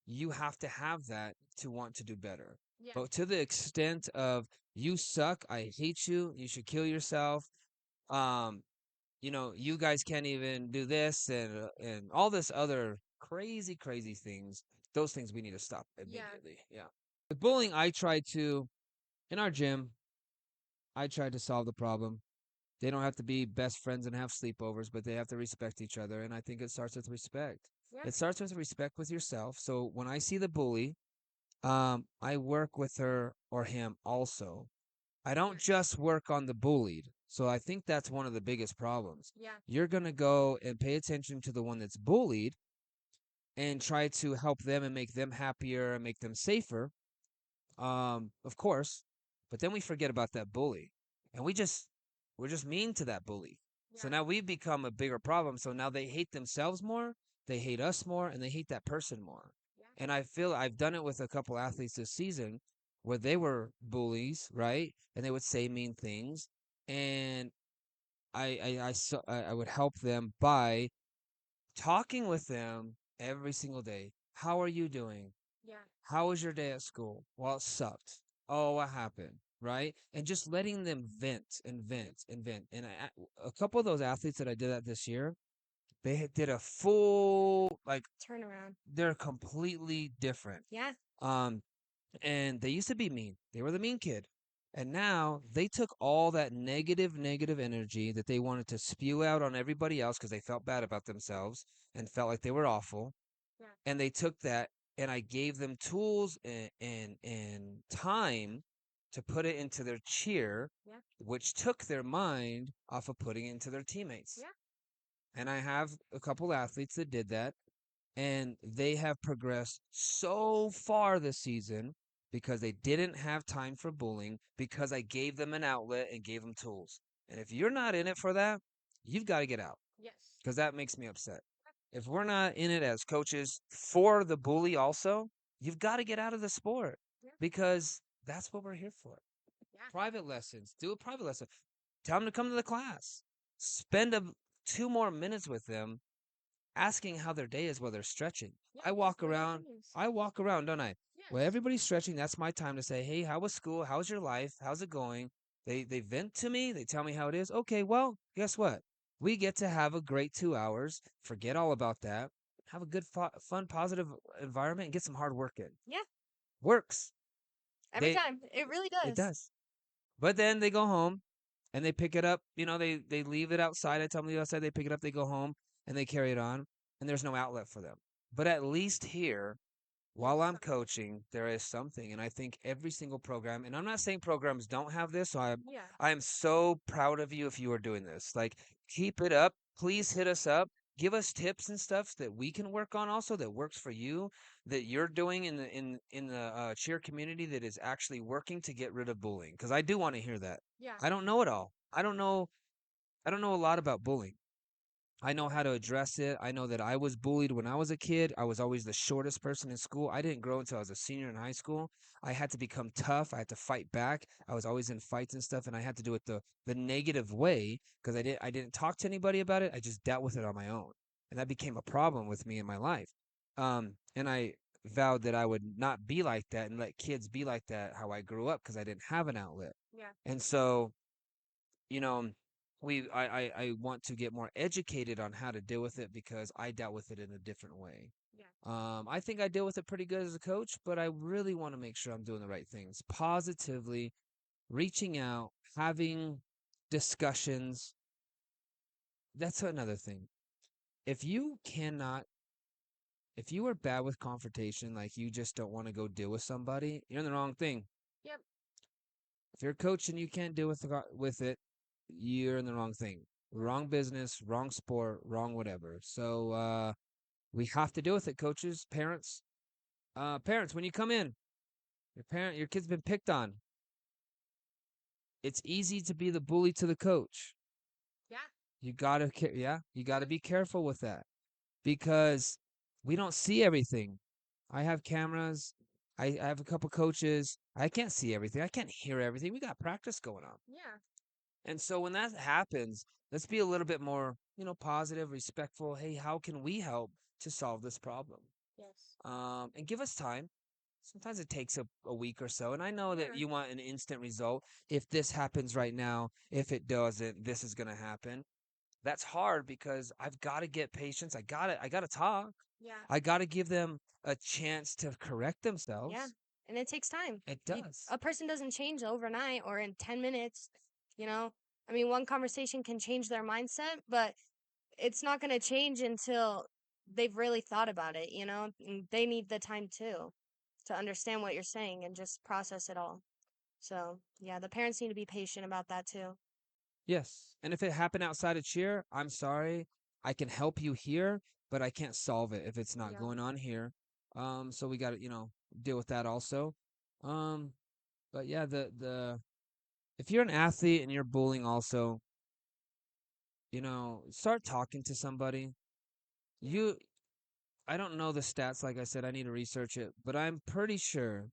Speaker 1: You have to have that to want to do better.
Speaker 2: Yeah.
Speaker 1: But to the extent of you suck, I hate you, you should kill yourself. Um, you guys can't even do this and all this other crazy things. Those things we need to stop
Speaker 2: Yeah.
Speaker 1: immediately. Yeah. With bullying, I try to in our gym, I tried to solve the problem. They don't have to be best friends and have sleepovers, but they have to respect each other. And I think it starts with respect.
Speaker 2: Yeah.
Speaker 1: It starts with respect with yourself. So when I see the bully, I work with her or him also. I don't just work on the bullied. So I think that's one of the biggest problems.
Speaker 2: Yeah.
Speaker 1: You're going to go and pay attention to the one that's bullied and try to help them and make them happier and make them safer. Of course, but then we forget about that bully, and we're just mean to that bully. So
Speaker 2: Yeah.
Speaker 1: now we've become a bigger problem. So now they hate themselves more, they hate us more, and they hate that person more.
Speaker 2: Yeah.
Speaker 1: And I feel I've done it with a couple athletes this season where they were bullies, right? And they would say mean things, and I would help them by talking with them every single day. How are you doing?
Speaker 2: Yeah.
Speaker 1: How was your day at school? Well, it sucked. Oh, what happened? Right? And just letting them vent and vent and vent. And a couple of those athletes that I did that this year, did a full, like,
Speaker 2: Turn around.
Speaker 1: they're completely different.
Speaker 2: Yeah.
Speaker 1: Um, and they used to be mean. They were the mean kid. And now they took all that negative energy that they wanted to spew out on everybody else because they felt bad about themselves and felt like they were awful,
Speaker 2: Yeah.
Speaker 1: and they took that, and I gave them tools and time to put it into their cheer,
Speaker 2: Yeah.
Speaker 1: which took their mind off of putting it into their teammates.
Speaker 2: Yeah.
Speaker 1: And I have a couple athletes that did that, and they have progressed so far this season because they didn't have time for bullying because I gave them an outlet and gave them tools. And if you're not in it for that, you've got to get out
Speaker 2: Yes.
Speaker 1: because that makes me upset. If we're not in it as coaches for the bully, also, you've got to get out of the sport
Speaker 2: Yeah.
Speaker 1: because that's what we're here for.
Speaker 2: Yeah.
Speaker 1: Private lessons, do a private lesson. Tell them to come to the class. Spend 2 more minutes with them, asking how their day is while they're stretching.
Speaker 2: Yeah.
Speaker 1: I
Speaker 2: Just
Speaker 1: walk
Speaker 2: little
Speaker 1: around.
Speaker 2: things.
Speaker 1: I walk around, don't I? Well,
Speaker 2: Yes.
Speaker 1: everybody's stretching. That's my time to say, "Hey, how was school? How's your life? How's it going?" They vent to me. They tell me how it is. Okay, well, guess what? We get to have a great 2 hours. Forget all about that. Have a good, fun, positive environment and get some hard work in.
Speaker 2: Yeah.
Speaker 1: Works.
Speaker 2: Every
Speaker 1: They
Speaker 2: time. It really
Speaker 1: it
Speaker 2: does.
Speaker 1: does. But then they go home and they pick it up. They leave it outside. I tell them to leave it outside. They pick it up. They go home and they carry it on. And there's no outlet for them. But at least here, while
Speaker 2: There's
Speaker 1: I'm
Speaker 2: something.
Speaker 1: coaching, there is something. And I think every single program, and I'm not saying programs don't have this. So
Speaker 2: Yeah.
Speaker 1: I am so proud of you if you are doing this. Like, keep it up. Please hit us up. Give us tips and stuff that we can work on also that works for you, that you're doing in the cheer community that is actually working to get rid of bullying. Because I do want to hear that.
Speaker 2: Yeah.
Speaker 1: I don't know it all. I don't know a lot about bullying. I know how to address it. I know that I was bullied when I was a kid. I was always the shortest person in school. I didn't grow until I was a senior in high school. I had to become tough. I had to fight back. I was always in fights and stuff, and I had to do it the negative way because I didn't talk to anybody about it. I just dealt with it on my own, and that became a problem with me in my life. And I vowed that I would not be like that and let kids be like that how I grew up because I didn't have an outlet.
Speaker 2: Yeah.
Speaker 1: And so you know, I want to get more educated on how to deal with it because I dealt with it in a different way.
Speaker 2: Yeah.
Speaker 1: I think I deal with it pretty good as a coach, but I really want to make sure I'm doing the right things positively reaching out, having discussions. That's another thing. If you cannot, if you are bad with confrontation, like you just don't want to go deal with somebody, you're in the wrong thing.
Speaker 2: Yep.
Speaker 1: If you're a coach and you can't deal with it, you're in the wrong thing. Wrong business, wrong sport, wrong whatever. So we have to deal with it, coaches, parents. Parents, when you come in, your kid's been picked on. It's easy to be the bully to the coach.
Speaker 2: Yeah.
Speaker 1: You gotta be careful with that because we don't see everything. I have cameras. I have a couple coaches. I can't see everything. I can't hear everything. We got practice going on.
Speaker 2: Yeah.
Speaker 1: And so when that happens, let's be a little bit more, positive, respectful. Hey, how can we help to solve this problem?
Speaker 2: Yes.
Speaker 1: And give us time. Sometimes it takes a week or so. And I know that
Speaker 2: Yeah.
Speaker 1: you want an instant result. If this happens right now, if it doesn't, this is going to happen. That's hard because I've got to get patience. I got to talk.
Speaker 2: Yeah.
Speaker 1: I got to give them a chance to correct
Speaker 2: Yeah.
Speaker 1: themselves.
Speaker 2: And it takes time.
Speaker 1: It does.
Speaker 2: A person doesn't change overnight or in 10 minutes, you know? I mean, one conversation can change their mindset, but it's not going to change until they've really thought about it, you know? And they need the time too to understand what you're saying and just process it all. So, yeah, the parents need to be patient about that too.
Speaker 1: Yes. And if it happened outside of cheer, I'm sorry. I can help you here, but I can't solve it if it's not
Speaker 2: Yeah.
Speaker 1: going on here. So we got to, deal with that also. Um, but yeah, the if you're an athlete and you're bullying also, start talking to somebody.
Speaker 2: Yeah.
Speaker 1: You I don't know the stats, like I said, I need to research it, but I'm pretty sure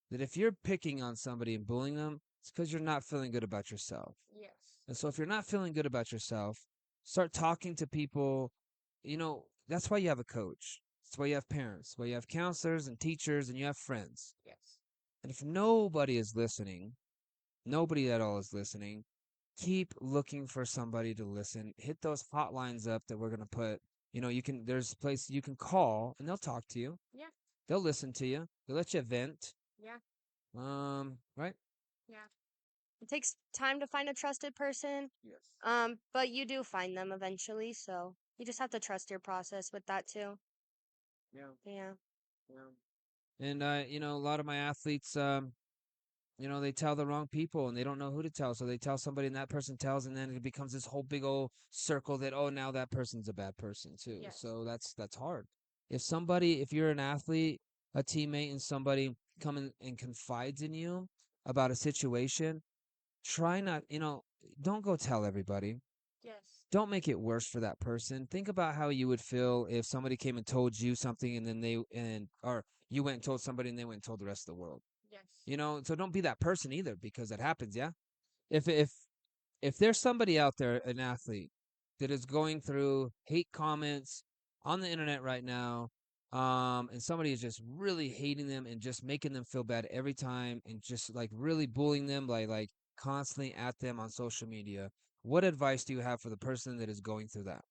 Speaker 1: that if you're picking on somebody and bullying them, it's because you're not feeling good about yourself.
Speaker 2: Yes.
Speaker 1: And so if you're not feeling good about yourself, start talking to people. That's why you have a coach. That's why you have parents. That's why you have counselors and teachers and you have friends.
Speaker 2: Yes.
Speaker 1: And if nobody is listening, nobody at all is listening, keep looking for somebody to listen. Hit those hotlines up that we're going to put. There's a place you can call and they'll talk to you.
Speaker 2: Yeah.
Speaker 1: They'll listen to you. They'll let you vent.
Speaker 2: Yeah.
Speaker 1: Right?
Speaker 2: Yeah. It takes time to find a trusted person,
Speaker 1: Yes.
Speaker 2: but you do find them eventually, so you just have to trust your process with that too.
Speaker 1: Yeah.
Speaker 2: Yeah.
Speaker 1: Yeah. And a lot of my athletes, they tell the wrong people and they don't know who to tell. So they tell somebody and that person tells, and then it becomes this whole big old circle that, oh, now that person's a bad person too.
Speaker 2: Yes.
Speaker 1: So that's hard. If you're an athlete, a teammate, and somebody come in and confides in you about a situation, try not, don't go tell everybody.
Speaker 2: Yes.
Speaker 1: Don't make it worse for that person. Think about how you would feel if somebody came and told you something and then or you went and told somebody and they went and told the rest of the world.
Speaker 2: Yes.
Speaker 1: So don't be that person either because that happens, yeah? If there's somebody out there, an athlete, that is going through hate comments on the internet right now, and somebody is just really hating them and just making them feel bad every time and just like really bullying them like constantly at them on social media, what advice do you have for the person that is going through that?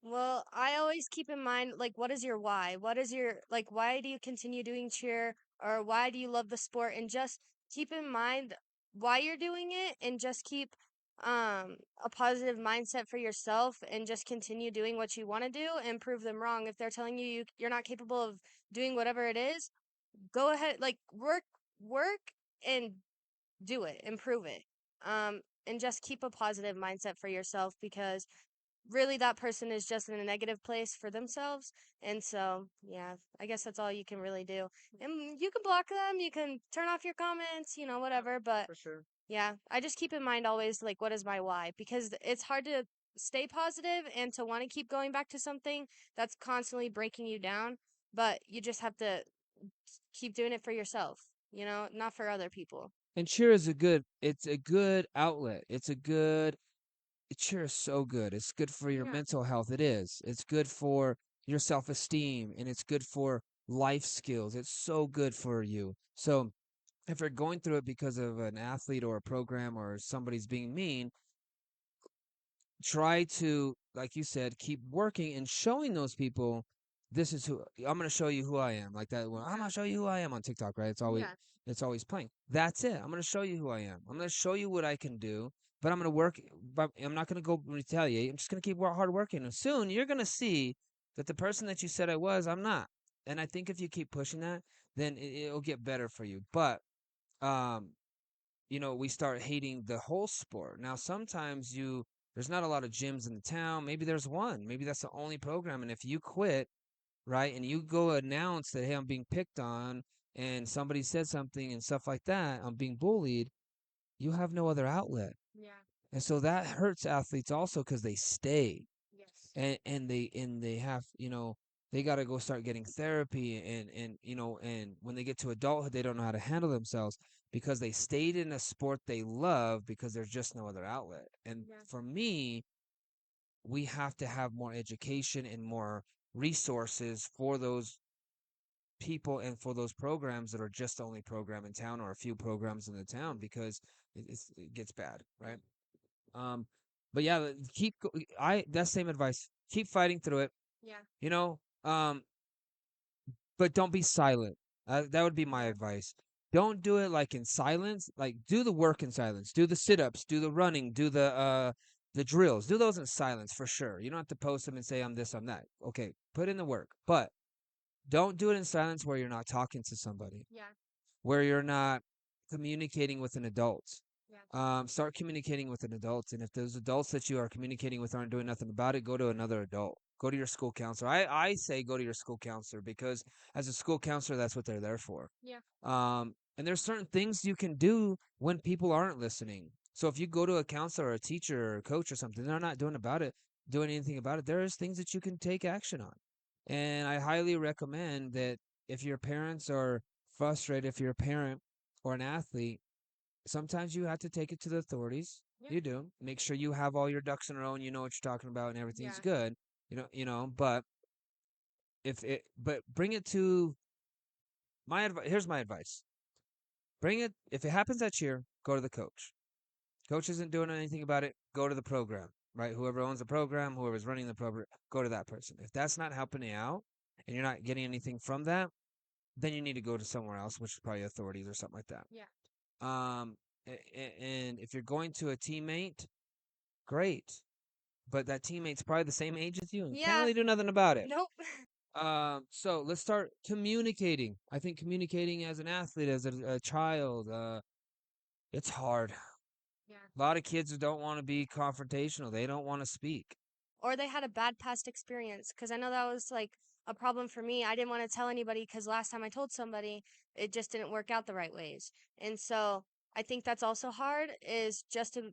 Speaker 2: Well, I always keep in mind, like, what is your why? What is your, like, why do you continue doing cheer or why do you love the sport? And just keep in mind why you're doing it and just keep a positive mindset for yourself and just continue doing what you want to do and prove them wrong. If they're telling you, you're not capable of doing whatever it is, go ahead, like, work and do it, improve it. And just keep a positive mindset for yourself because really that person is just in a negative place for themselves. And so, yeah, I guess that's all you can really do. And you can block them, you can turn off your comments, whatever. But
Speaker 1: For sure.
Speaker 2: yeah, I just keep in mind always, like, what is my why? Because it's hard to stay positive and to want to keep going back to something that's constantly breaking you down. But you just have to keep doing it for yourself, not for other people.
Speaker 1: And cheer is it's a good outlet. Cheer is so good. It's good for your
Speaker 2: Yeah.
Speaker 1: mental health. It is. It's good for your self-esteem and it's good for life skills. It's so good for you. So if you're going through it because of an athlete or a program or somebody's being mean, try to, like you said, keep working and showing those people this is who I'm gonna show you who I am. Like that. Well, I'm gonna show you who I am on TikTok, right? It's always playing. That's it. I'm gonna show you who I am. I'm gonna show you what I can do. But I'm gonna work. But I'm not gonna go retaliate. I'm just gonna keep hard working. And soon you're gonna see that the person that you said I was, I'm not. And I think if you keep pushing that, then it'll get better for you. But um, we start hating the whole sport. Now, sometimes there's not a lot of gyms in the town. Maybe there's one. Maybe that's the only program. And if you quit, right, and you go announce that, hey, I'm being picked on, and somebody said something and stuff like that, I'm being bullied, you have no other outlet. And so that hurts athletes also because they stay and they have they got to go start getting therapy and when they get to adulthood they don't know how to handle themselves because they stayed in a sport they love because there's just no other outlet. And for me, we have to have more education and more resources for those people and for those programs that are just the only program in town or a few programs in the town because it gets bad, right? um but yeah, I that same advice, keep fighting through it, you know um but don't be silent. That would be my advice. Don't do it like in silence. Like do the work in silence. Do the sit-ups, do the running, do the drills. Do those in silence for sure. You don't have to post them and say I'm this, I'm that. Okay, put in the work. But don't do it in silence where you're not talking to somebody, where you're not communicating with an adult. Start communicating with an adult. And if those adults that you are communicating with aren't doing nothing about it, go to another adult. Go to your school counselor. I say go to your school counselor because as a school counselor, that's what they're there for. And there's certain things you can do when people aren't listening. So if you go to a counselor or a teacher or a coach or something, they're not doing anything about it. There is things that you can take action on. And I highly recommend that if your parents are frustrated, if you're a parent or an athlete, sometimes you have to take it to the authorities. You do. Make sure you have all your ducks in a row and you know what you're talking about and everything's good. But bring it to my advice. Here's my advice. Bring it if it happens that year, go to the coach. Coach isn't doing anything about it, go to the program, right? Whoever owns the program, whoever's running the program, go to that person. If that's not helping you out and you're not getting anything from that, then you need to go to somewhere else, which is probably authorities or something like that. Um, and if you're going to a teammate, great, but that teammate's probably the same age as you and can't
Speaker 2: Yeah.
Speaker 1: really do nothing about it.
Speaker 2: Nope.
Speaker 1: So let's start communicating. I think communicating as an athlete, as a child, it's hard. A lot of kids don't want to be confrontational. They don't want to speak.
Speaker 2: Or they had a bad past experience, because I know that was like a problem for me. I didn't want to tell anybody because last time I told somebody, it just didn't work out the right ways. And so I think that's also hard, is just to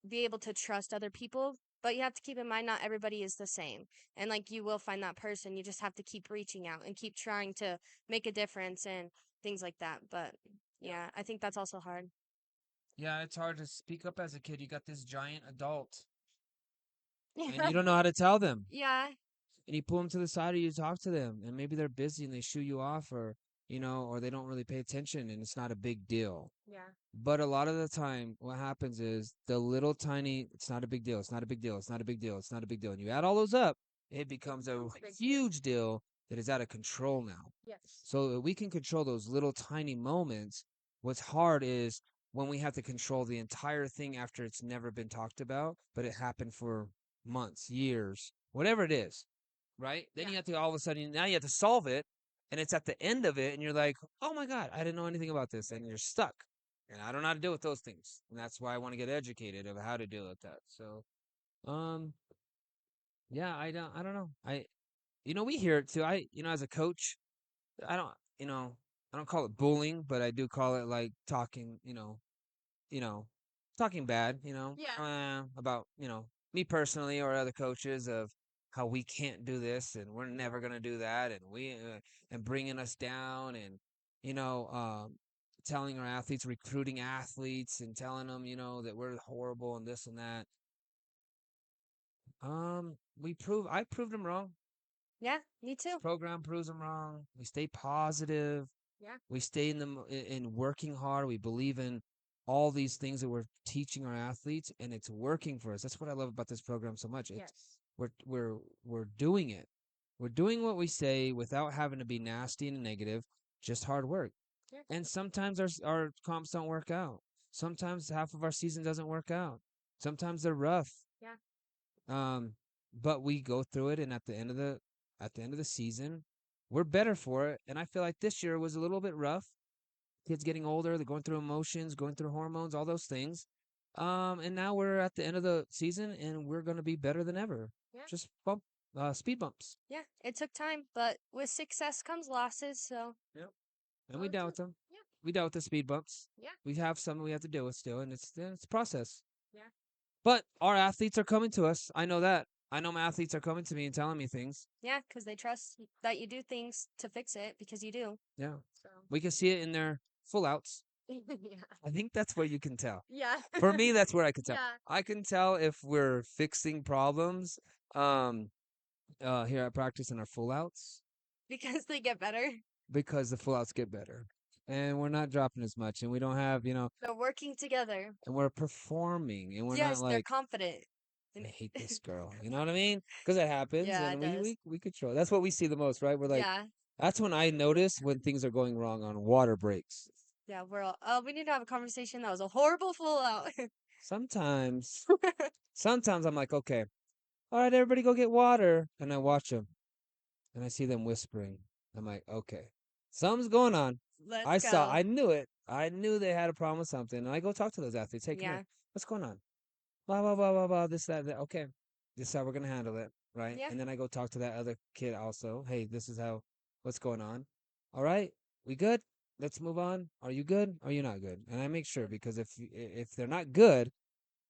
Speaker 2: be able to trust other people. But you have to keep in mind, not everybody is the same. And like, you will find that person. You just have to keep reaching out and keep trying to make a difference and things like that. But yeah, I think that's also hard.
Speaker 1: Yeah, it's hard to speak up as a kid. You got this giant adult, and
Speaker 2: Yeah.
Speaker 1: you don't know how to tell them.
Speaker 2: Yeah.
Speaker 1: And you pull them to the side or you talk to them, and maybe they're busy and they shoo you off, or they don't really pay attention, and it's not a big deal. But a lot of the time, what happens is the little tiny, it's not a big deal, it's not a big deal, it's not a big deal, it's not a big deal. And you add all those up, it becomes a huge deal that is out of control now. So we can control those little tiny moments. What's hard is when we have to control the entire thing after it's never been talked about, but it happened for months, years, whatever it is, right? Then you have to all of a sudden, now you have to solve it, and it's at the end of it, and you're like, oh my God, I didn't know anything about this, and you're stuck. And I don't know how to deal with those things. And that's why I want to get educated of how to deal with that. So, um, yeah, I don't know. We hear it too. As a coach, I don't, you know, I don't call it bullying, but I do call it like talking, you know, talking bad, about, me personally or other coaches of how we can't do this and we're never going to do that. And bringing us down and, you know, um, telling our athletes, recruiting athletes and telling them, that we're horrible and this and that. I proved them wrong.
Speaker 2: Yeah, me
Speaker 1: This
Speaker 2: too.
Speaker 1: program proves them wrong. We stay positive. We stay in working hard. We believe in all these things that we're teaching our athletes, and it's working for us. That's what I love about this program so much. We're doing it. We're doing what we say without having to be nasty and negative, just hard work.
Speaker 2: Yeah.
Speaker 1: And sometimes our comps don't work out. Sometimes half of our season doesn't work out. Sometimes they're rough.
Speaker 2: Yeah.
Speaker 1: Um, but we go through it, and at the end of the season, we're better for it. And I feel like this year was a little bit rough. Kids getting older, they're going through emotions, going through hormones, all those things. And now we're at the end of the season, and we're gonna be better than ever.
Speaker 2: Yeah.
Speaker 1: Just speed bumps.
Speaker 2: Yeah. It took time, but with success comes losses. So
Speaker 1: Yep. And we
Speaker 2: oh,
Speaker 1: dealt with them.
Speaker 2: yeah.
Speaker 1: We dealt with the speed bumps.
Speaker 2: Yeah.
Speaker 1: We have some we have to deal with still, and it's a process.
Speaker 2: Yeah.
Speaker 1: But our athletes are coming to us. I know that. I know my athletes are coming to me and telling me things.
Speaker 2: Yeah, because they trust that you do things to fix it because you do.
Speaker 1: Yeah.
Speaker 2: So
Speaker 1: We can see it in their full outs.
Speaker 2: yeah.
Speaker 1: I think that's where you can tell.
Speaker 2: Yeah.
Speaker 1: For me, that's where I can tell.
Speaker 2: Yeah.
Speaker 1: I can tell if we're fixing problems um here at practice in our full outs
Speaker 2: Because they get better.
Speaker 1: because the full outs get better. And we're not dropping as much and we don't have,
Speaker 2: They're working together.
Speaker 1: and we're performing and we're not
Speaker 2: Yes, they're
Speaker 1: like
Speaker 2: confident.
Speaker 1: I hate this girl. You know what I mean? Because it happens,
Speaker 2: Yeah,
Speaker 1: and
Speaker 2: it
Speaker 1: we,
Speaker 2: does.
Speaker 1: we we control. That's what we see the most, right? We're like,
Speaker 2: Yeah.
Speaker 1: that's when I notice when things are going wrong on water breaks.
Speaker 2: Yeah, we're all, we need to have a conversation. That was a horrible full out.
Speaker 1: Sometimes, sometimes I'm like, okay, all right, everybody go get water, and I watch them, and I see them whispering. I'm like, okay, something's going on.
Speaker 2: Let's go.
Speaker 1: I knew it. I knew they had a problem with something, and I go talk to those athletes. Hey, come here.
Speaker 2: Yeah.
Speaker 1: What's going on? Blah blah blah blah blah. This that that. Okay, this is how we're gonna handle it, right?
Speaker 2: Yeah.
Speaker 1: And then I go talk to that other kid also. Hey, this is how. What's going on? All right, we good? Let's move on. Are you good? Are you not good? And I make sure because if they're not good,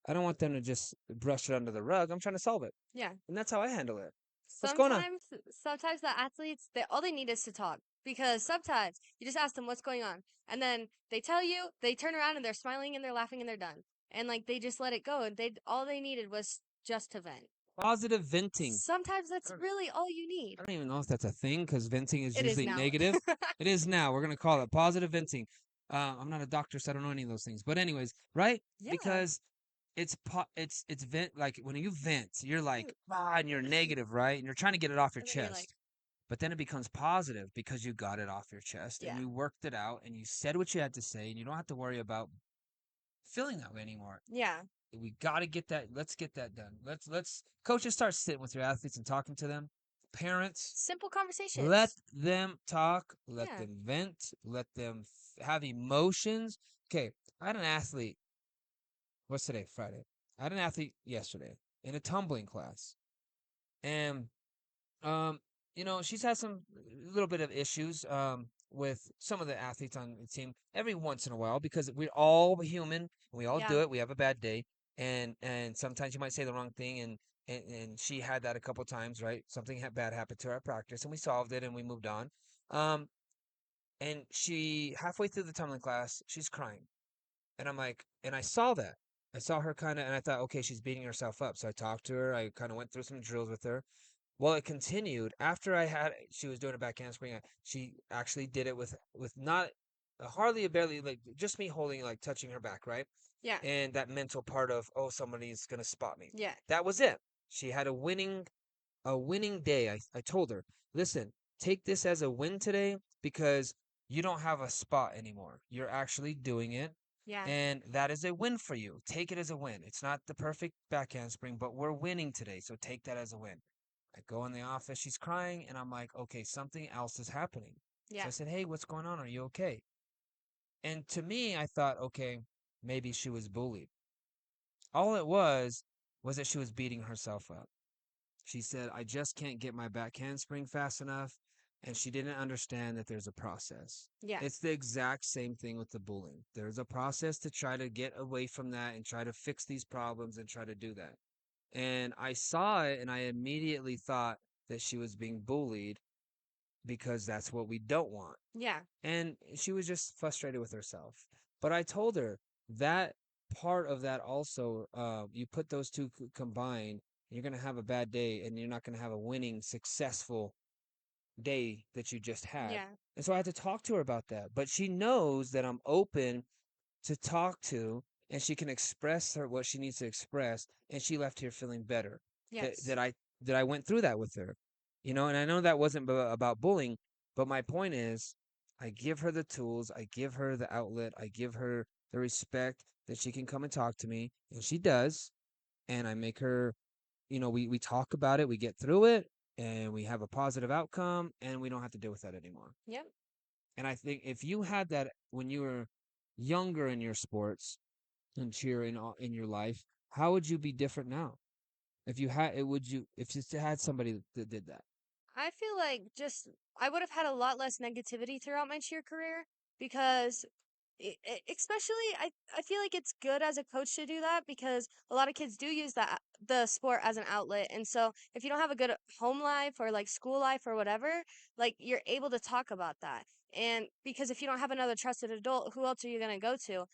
Speaker 1: I don't want them to just brush it under the rug. I'm trying to solve it,
Speaker 2: Yeah.
Speaker 1: and that's how I handle it. What's going on?
Speaker 2: Sometimes the athletes, they all they need is to talk because sometimes you just ask them what's going on, and then they tell you, they turn around and they're smiling and they're laughing and they're done, and like they just let it go. And they all they needed was just to vent.
Speaker 1: Positive venting.
Speaker 2: Sometimes that's really all you need.
Speaker 1: I don't even know if that's a thing because venting is
Speaker 2: It is
Speaker 1: usually
Speaker 2: now.
Speaker 1: negative. It is now. We're gonna call it positive venting. I'm not a doctor, so I don't know any of those things. But anyways, right?
Speaker 2: Yeah.
Speaker 1: Because it's vent like when you vent, you're like and you're negative, right? And you're trying to get it off your
Speaker 2: And then you're like,
Speaker 1: chest. But then it becomes positive because you got it off your chest and
Speaker 2: yeah,
Speaker 1: you worked it out and you said what you had to say and you don't have to worry about feeling that way anymore.
Speaker 2: yeah,
Speaker 1: We got to get that. Let's get that done. Let's coaches start sitting with your athletes and talking to them. Parents,
Speaker 2: simple
Speaker 1: let
Speaker 2: conversations.
Speaker 1: them talk. Let
Speaker 2: Yeah,
Speaker 1: them vent. Let them have emotions. Okay, I had an athlete. What's today? Friday. I had an athlete yesterday in a tumbling class, and um, she's had some little bit of issues with some of the athletes on the team every once in a while because we're all human and we all
Speaker 2: yeah,
Speaker 1: do it. We have a bad day, and sometimes you might say the wrong thing, and she had that a couple times, right? Something bad happened to her at practice, and we solved it and we moved on. Um, and she halfway through the tumbling class, she's crying, and I'm like, and I saw that. I saw her kind of, and I thought, okay, she's beating herself up. So I talked to her. I kind of went through some drills with her. Well, it continued after she was doing a back handspring. She actually did it with not hardly a barely like just me holding like touching her back, right?
Speaker 2: yeah,
Speaker 1: And that mental part of oh somebody's gonna spot me.
Speaker 2: yeah,
Speaker 1: That was it. She had a winning day. I told her, listen, take this as a win today because you don't have a spot anymore. You're actually doing it.
Speaker 2: yeah,
Speaker 1: And that is a win for you. Take it as a win. It's not the perfect backhand spring, but we're winning today. So take that as a win. I go in the office, she's crying, and I'm like, okay, something else is happening. So
Speaker 2: yeah,
Speaker 1: I said, hey, what's going on? Are you okay? And to me, I thought, okay, maybe she was bullied. All it was that she was beating herself up. She said, I just can't get my back handspring fast enough. And she didn't understand that there's a process.
Speaker 2: yeah,
Speaker 1: It's the exact same thing with the bullying. There's a process to try to get away from that and try to fix these problems and try to do that. And I saw it and I immediately thought that she was being bullied because that's what we don't want.
Speaker 2: yeah,
Speaker 1: And she was just frustrated with herself. But I told her that part of that also, you put those two combined, you're going to have a bad day and you're not going to have a winning, successful day that you just had.
Speaker 2: yeah,
Speaker 1: And so I had to talk to her about that. But she knows that I'm open to talk to and she can express her what she needs to express and she left here feeling better that
Speaker 2: yes,
Speaker 1: that I went through that with her And I know that wasn't about bullying, but my point is, I give her the tools, I give her the outlet, I give her the respect that she can come and talk to me, and she does. And I make her, we talk about it, we get through it, and we have a positive outcome, and we don't have to deal with that anymore.
Speaker 2: Yep.
Speaker 1: And I think if you had that when you were younger in your sports and cheer in your life, how would you be different now? If you had it, would you if you had somebody that did that?
Speaker 2: I feel like just I would have had a lot less negativity throughout my cheer career because especially I feel like it's good as a coach to do that because a lot of kids do use that the sport as an outlet. And so if you don't have a good home life or like school life or whatever, like you're able to talk about that. And because if you don't have another trusted adult, who else are you going to go to?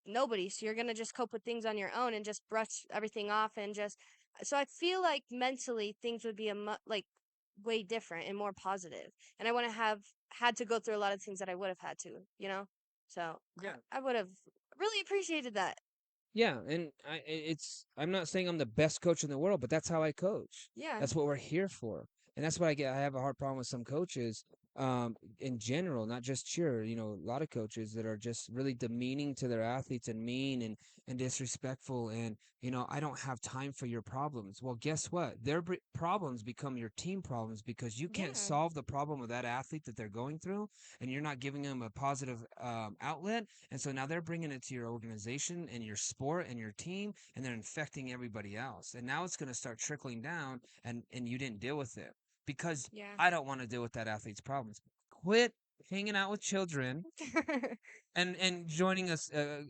Speaker 2: Nobody. So you're going to just cope with things on your own and just brush everything off and just so I feel like mentally things would be like way different and more positive. And I wouldn't have had to go through a lot of things that I would have had to, you know? So
Speaker 1: Yeah.
Speaker 2: I would have really appreciated that.
Speaker 1: Yeah, and I'm not saying I'm the best coach in the world, but that's how I coach.
Speaker 2: Yeah.
Speaker 1: That's what we're here for. And that's what I have a hard problem with some coaches in general, not just cheer, a lot of coaches that are just really demeaning to their athletes and mean and disrespectful and, I don't have time for your problems. Well, guess what? Their problems become your team problems because you can't
Speaker 2: Yeah.
Speaker 1: solve the problem of that athlete that they're going through and you're not giving them a positive outlet, and so now they're bringing it to your organization and your sport and your team, and they're infecting everybody else. And now it's going to start trickling down, and you didn't deal with it because
Speaker 2: Yeah.
Speaker 1: I don't want to deal with that athlete's problems. Quit hanging out with children and joining us, a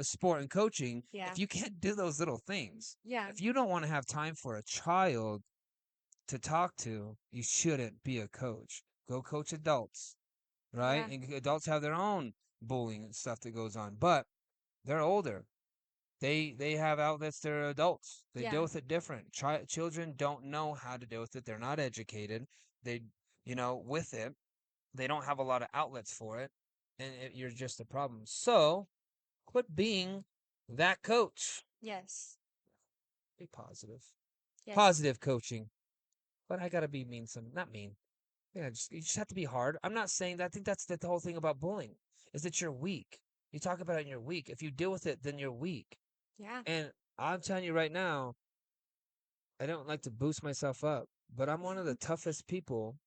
Speaker 1: sport and coaching.
Speaker 2: Yeah.
Speaker 1: If you can't do those little things,
Speaker 2: Yeah.
Speaker 1: if you don't want to have time for a child to talk to, you shouldn't be a coach. Go coach adults, right?
Speaker 2: Yeah.
Speaker 1: And adults have their own bullying and stuff that goes on, but they're older. They have outlets. They're adults. They deal
Speaker 2: Yeah.
Speaker 1: with it different. Children don't know how to deal with it. They're not educated. They, with it, they don't have a lot of outlets for it, and you're just a problem. So quit being that coach.
Speaker 2: Yes.
Speaker 1: Be positive.
Speaker 2: Yes.
Speaker 1: Positive coaching. But I gotta be mean. Not mean. Yeah, you just have to be hard. I'm not saying that. I think that's the whole thing about bullying is that you're weak. You talk about it and you're weak. If you deal with it, then you're weak.
Speaker 2: Yeah.
Speaker 1: And I'm telling you right now, I don't like to boost myself up, but I'm one of the toughest people,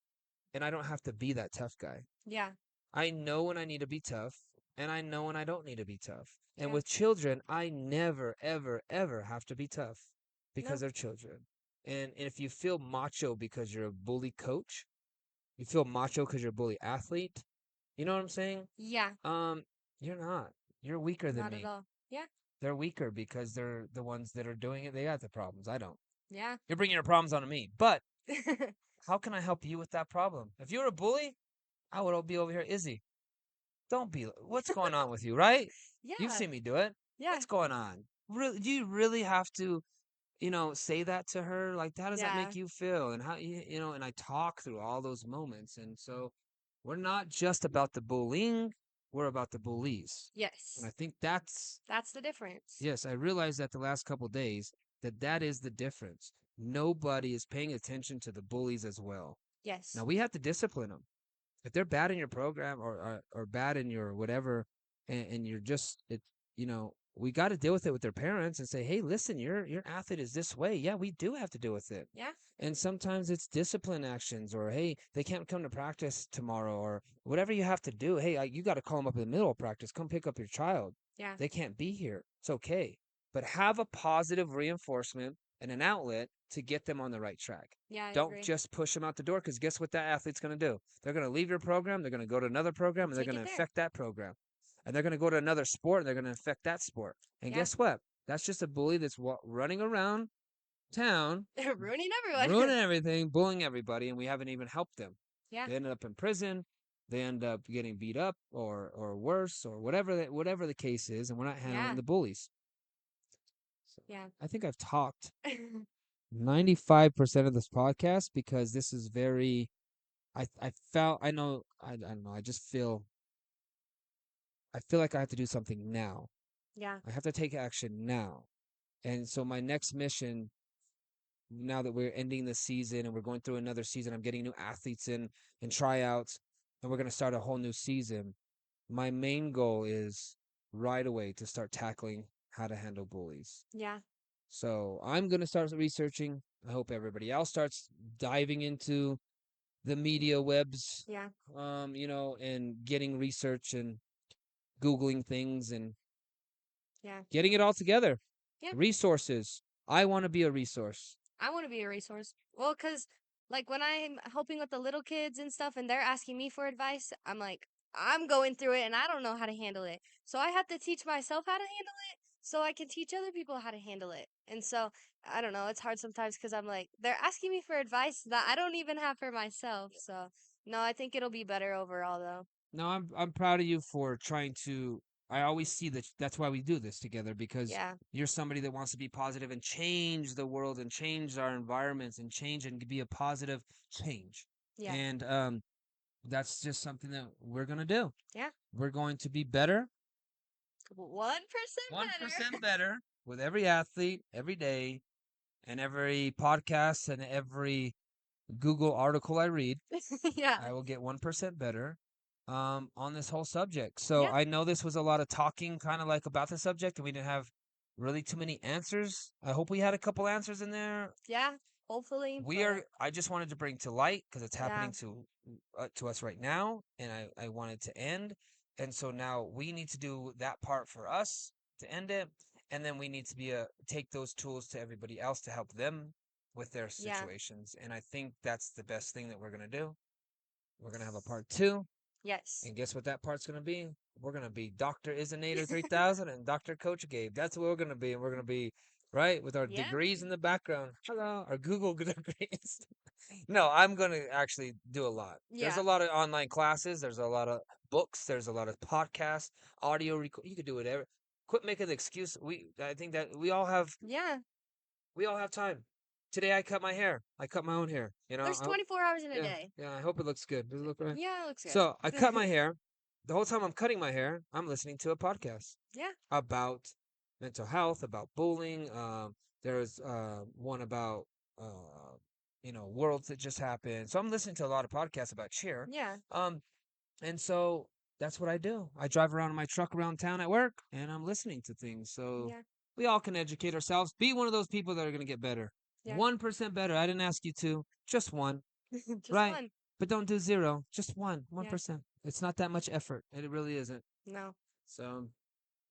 Speaker 1: and I don't have to be that tough guy.
Speaker 2: Yeah.
Speaker 1: I know when I need to be tough, and I know when I don't need to be tough. And
Speaker 2: Yeah.
Speaker 1: with children, I never, ever, ever have to be tough because
Speaker 2: No.
Speaker 1: they're children. And if you feel macho because you're a bully coach, you feel macho because you're a bully athlete, you know what I'm saying?
Speaker 2: Yeah.
Speaker 1: Um, you're not. You're weaker than
Speaker 2: Not at
Speaker 1: me.
Speaker 2: all. Yeah.
Speaker 1: They're weaker because they're the ones that are doing it. They got the problems. I don't.
Speaker 2: Yeah.
Speaker 1: You're bringing your problems onto me. But how can I help you with that problem? If you're a bully, I would be over here, Izzy. Don't be. What's going on with you, right? You've
Speaker 2: Yeah.
Speaker 1: seen me do it.
Speaker 2: Yeah.
Speaker 1: What's going on? Really, do you really have to, say that to her? Like, how does that
Speaker 2: Yeah.
Speaker 1: make you feel? And how, and I talk through all those moments. And so we're not just about the bullying, we're about the bullies. And I
Speaker 2: Yes.
Speaker 1: think that's,
Speaker 2: That's the difference.
Speaker 1: yes, I realized that the last couple days that that is the difference. Nobody is paying attention to the bullies as well. Now
Speaker 2: Yes.
Speaker 1: we have to discipline them. If they're bad in your program or bad in your whatever, and you're just we got to deal with it with their parents and say, hey, listen, your athlete is this way. Yeah, we do have to deal with it.
Speaker 2: Yeah.
Speaker 1: And sometimes it's discipline actions, or hey, they can't come to practice tomorrow, or whatever you have to do. Hey, you got to call them up in the middle of practice. Come pick up your child.
Speaker 2: Yeah.
Speaker 1: They can't be here. It's okay, but have a positive reinforcement and an outlet to get them on the right track.
Speaker 2: Yeah, I
Speaker 1: Don't
Speaker 2: agree.
Speaker 1: just push them out the door, because guess what that athlete's going to do? They're going to leave your program. They're going to go to another program, and they're
Speaker 2: Take
Speaker 1: going
Speaker 2: it
Speaker 1: to
Speaker 2: there.
Speaker 1: infect that program. And they're going to go to another sport, and they're going to infect that sport. And
Speaker 2: Yeah.
Speaker 1: guess what? That's just a bully that's running around town,
Speaker 2: Ruining everyone.
Speaker 1: ruining everything, bullying everybody, and we haven't even helped them.
Speaker 2: Yeah.
Speaker 1: They ended up in prison. They end up getting beat up or worse, or whatever the case is, and we're not handling
Speaker 2: Yeah.
Speaker 1: the bullies. So
Speaker 2: Yeah.
Speaker 1: I think I've talked 95% of this podcast because this is very I felt I don't know, I feel like I have to do something now.
Speaker 2: Yeah.
Speaker 1: I have to take action now. And so my next mission now that we're ending the season and we're going through another season, I'm getting new athletes in and tryouts, and we're going to start a whole new season. My main goal is right away to start tackling how to handle bullies.
Speaker 2: Yeah.
Speaker 1: So I'm going to start researching. I hope everybody else starts diving into the media webs,
Speaker 2: Yeah.
Speaker 1: and getting research and Googling things and
Speaker 2: Yeah.
Speaker 1: getting it all together.
Speaker 2: Yeah.
Speaker 1: Resources. I want to be a resource.
Speaker 2: I want to be a resource. Well, cause like when I'm helping with the little kids and stuff, and they're asking me for advice, I'm like, I'm going through it, and I don't know how to handle it. So I have to teach myself how to handle it, so I can teach other people how to handle it. And so I don't know. It's hard sometimes because I'm like, they're asking me for advice that I don't even have for myself. So no, I think it'll be better overall, though.
Speaker 1: No, I'm proud of you for trying to. I always see that that's why we do this together because
Speaker 2: Yeah.
Speaker 1: you're somebody that wants to be positive and change the world and change our environments and change and be a positive change.
Speaker 2: Yeah.
Speaker 1: And that's just something that we're gonna do.
Speaker 2: Yeah.
Speaker 1: We're going to be better,
Speaker 2: 1%
Speaker 1: 1%
Speaker 2: better.
Speaker 1: better with every athlete, every day, and every podcast and every Google article I read.
Speaker 2: Yeah.
Speaker 1: I will get 1% better on this whole subject. So
Speaker 2: Yeah.
Speaker 1: I know this was a lot of talking, kind of like about the subject, and we didn't have really too many answers. I hope we had a couple answers in there.
Speaker 2: Yeah. Hopefully,
Speaker 1: We
Speaker 2: but
Speaker 1: are. I just wanted to bring to light because it's
Speaker 2: yeah.
Speaker 1: happening to us right now, and I wanted to end. And so now we need to do that part for us to end it, and then we need to take those tools to everybody else to help them with their
Speaker 2: Yeah.
Speaker 1: situations. And I think that's the best thing that we're gonna do. We're gonna have a part two,
Speaker 2: Yes.
Speaker 1: and guess what that part's gonna be? We're gonna be Dr. Isinator 3000 and Dr. Coach Gabe. That's what we're gonna be, and we're gonna be right with our
Speaker 2: Yeah.
Speaker 1: degrees in the background. Hello, our Google degrees. No, I'm gonna actually do a lot. There's a
Speaker 2: Yeah.
Speaker 1: lot of online classes. There's a lot of books. There's a lot of podcasts, audio record. You could do whatever. Quit making the excuse. I think that
Speaker 2: Yeah.
Speaker 1: we all have time. Today I cut my hair. I cut my own hair.
Speaker 2: There's 24 hours in a
Speaker 1: Yeah,
Speaker 2: day.
Speaker 1: yeah. I hope it looks good. Does it look right?
Speaker 2: Yeah, it looks
Speaker 1: So I cut
Speaker 2: good.
Speaker 1: my hair. The whole time I'm cutting my hair, I'm listening to a podcast
Speaker 2: Yeah.
Speaker 1: about mental health, about bullying. There's one about worlds that just happened. So I'm listening to a lot of podcasts about cheer.
Speaker 2: Yeah.
Speaker 1: Um, and so that's what I do. I drive around in my truck around town at work, and I'm listening to things. So
Speaker 2: Yeah.
Speaker 1: we all can educate ourselves. Be one of those people that are gonna get better.
Speaker 2: Yeah.
Speaker 1: 1% better. I didn't ask you to. Just one.
Speaker 2: Just
Speaker 1: Right.
Speaker 2: one.
Speaker 1: But don't do zero. Just one.
Speaker 2: Yeah.
Speaker 1: 1%. It's not that much effort. It really isn't.
Speaker 2: No.
Speaker 1: So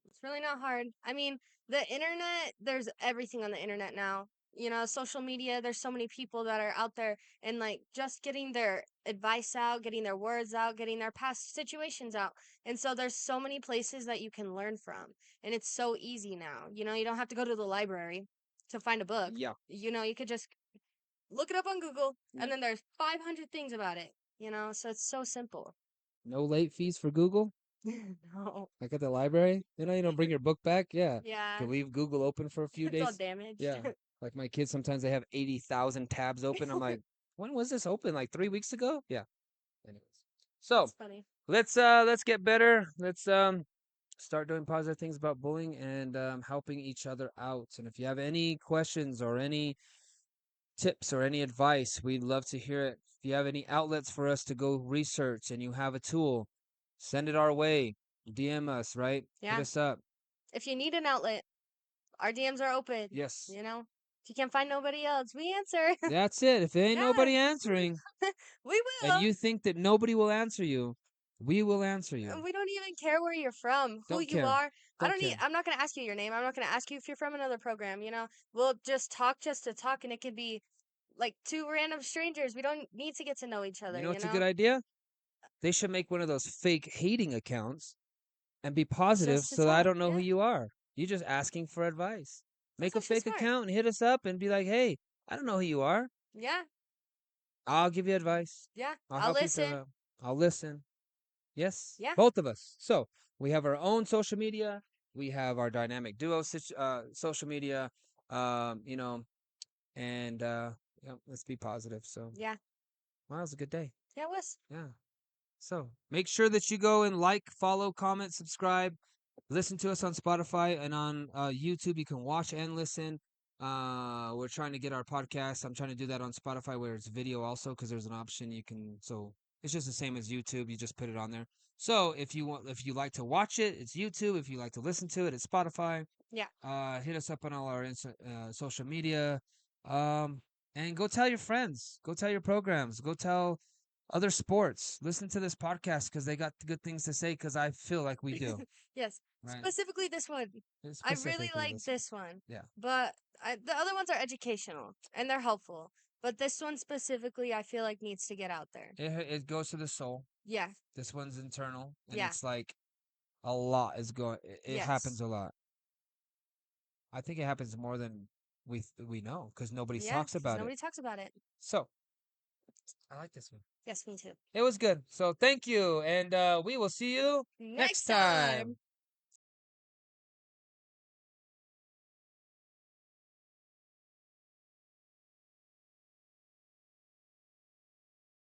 Speaker 2: It's really not hard. I mean, the internet, there's everything on the internet now. You know, social media, there's so many people that are out there and like just getting their advice out, getting their words out, getting their past situations out. And so there's so many places that you can learn from. And it's so easy now. You know, you don't have to go to the library to find a book.
Speaker 1: yeah.
Speaker 2: You know, you could just look it up on Google
Speaker 1: Yeah.
Speaker 2: and then there's 500 things about it. You know, so it's so simple.
Speaker 1: No late fees for Google.
Speaker 2: No.
Speaker 1: Like at the library. You don't bring your book back. Yeah. You
Speaker 2: Yeah.
Speaker 1: can leave Google open for a few
Speaker 2: It's all
Speaker 1: days.
Speaker 2: damaged.
Speaker 1: Yeah. Like my kids sometimes they have 80,000 tabs open. I'm like, when was this open? Like 3 weeks ago? Yeah. Anyways. So
Speaker 2: It's funny.
Speaker 1: let's get better. Let's start doing positive things about bullying and helping each other out. And if you have any questions or any tips or any advice, we'd love to hear it. If you have any outlets for us to go research and you have a tool, send it our way. DM us, right? Hit
Speaker 2: Yeah.
Speaker 1: us up.
Speaker 2: If you need an outlet, our DMs are open.
Speaker 1: Yes.
Speaker 2: You know, if you can't find nobody else, we answer.
Speaker 1: That's it. If there ain't
Speaker 2: Yeah,
Speaker 1: nobody answering
Speaker 2: we
Speaker 1: and
Speaker 2: will.
Speaker 1: you think that nobody will answer you, we will answer you.
Speaker 2: We don't even care where you're from, who
Speaker 1: Don't
Speaker 2: you
Speaker 1: care.
Speaker 2: are. I
Speaker 1: Don't
Speaker 2: don't need.
Speaker 1: care.
Speaker 2: I'm not gonna ask you your name. I'm not gonna ask you if you're from another program. You know, we'll just talk just to talk, and it could be like two random strangers. We don't need to get to know each
Speaker 1: You
Speaker 2: other.
Speaker 1: know
Speaker 2: You
Speaker 1: what's a good
Speaker 2: know,
Speaker 1: idea? They should make one of those fake hating accounts and be positive
Speaker 2: just to
Speaker 1: so that I
Speaker 2: talk.
Speaker 1: don't know who
Speaker 2: Yeah,
Speaker 1: you are. You're just asking for advice.
Speaker 2: that's
Speaker 1: Make a
Speaker 2: actually
Speaker 1: fake
Speaker 2: smart.
Speaker 1: account and hit us up and be like, hey, I don't know who you are.
Speaker 2: Yeah,
Speaker 1: I'll give you advice.
Speaker 2: yeah.
Speaker 1: I'll
Speaker 2: I'll
Speaker 1: help you through
Speaker 2: listen.
Speaker 1: it. I'll listen. Yes,
Speaker 2: Yeah,
Speaker 1: both of us. So we have our own social media. We have our dynamic duo social media. Um, you know, and let's be positive. So,
Speaker 2: yeah,
Speaker 1: wow, it was a good day.
Speaker 2: yeah. It was.
Speaker 1: Yeah. So make sure that you go and like, follow, comment, subscribe. Listen to us on Spotify and on YouTube. You can watch and listen. We're trying to get our podcast. I'm trying to do that on Spotify where it's video also because there's an option you can. So it's just the same as YouTube. You just put it on there. So if you like to watch it, it's YouTube. If you like to listen to it, it's Spotify.
Speaker 2: Yeah.
Speaker 1: Hit us up on all our social media. Um, and go tell your friends. Go tell your programs. Go tell other sports. Listen to this podcast because they got good things to say. Because I feel like we do,
Speaker 2: Yes.
Speaker 1: right?
Speaker 2: Specifically this one. I really
Speaker 1: Specifically
Speaker 2: like
Speaker 1: this one.
Speaker 2: this one.
Speaker 1: Yeah.
Speaker 2: But the other ones are educational and they're helpful. But this one specifically, I feel like needs to get out there.
Speaker 1: It goes to the soul.
Speaker 2: Yeah.
Speaker 1: This one's internal, and
Speaker 2: Yeah.
Speaker 1: it's like a lot is going. It happens
Speaker 2: Yes.
Speaker 1: a lot. I think it happens more than we know because nobody
Speaker 2: Yeah.
Speaker 1: talks
Speaker 2: Because
Speaker 1: about it.
Speaker 2: nobody talks about it.
Speaker 1: So I like this one.
Speaker 2: Yes, me too.
Speaker 1: It was good. So thank you, and we will see you
Speaker 2: Next
Speaker 1: next
Speaker 2: time.
Speaker 1: time.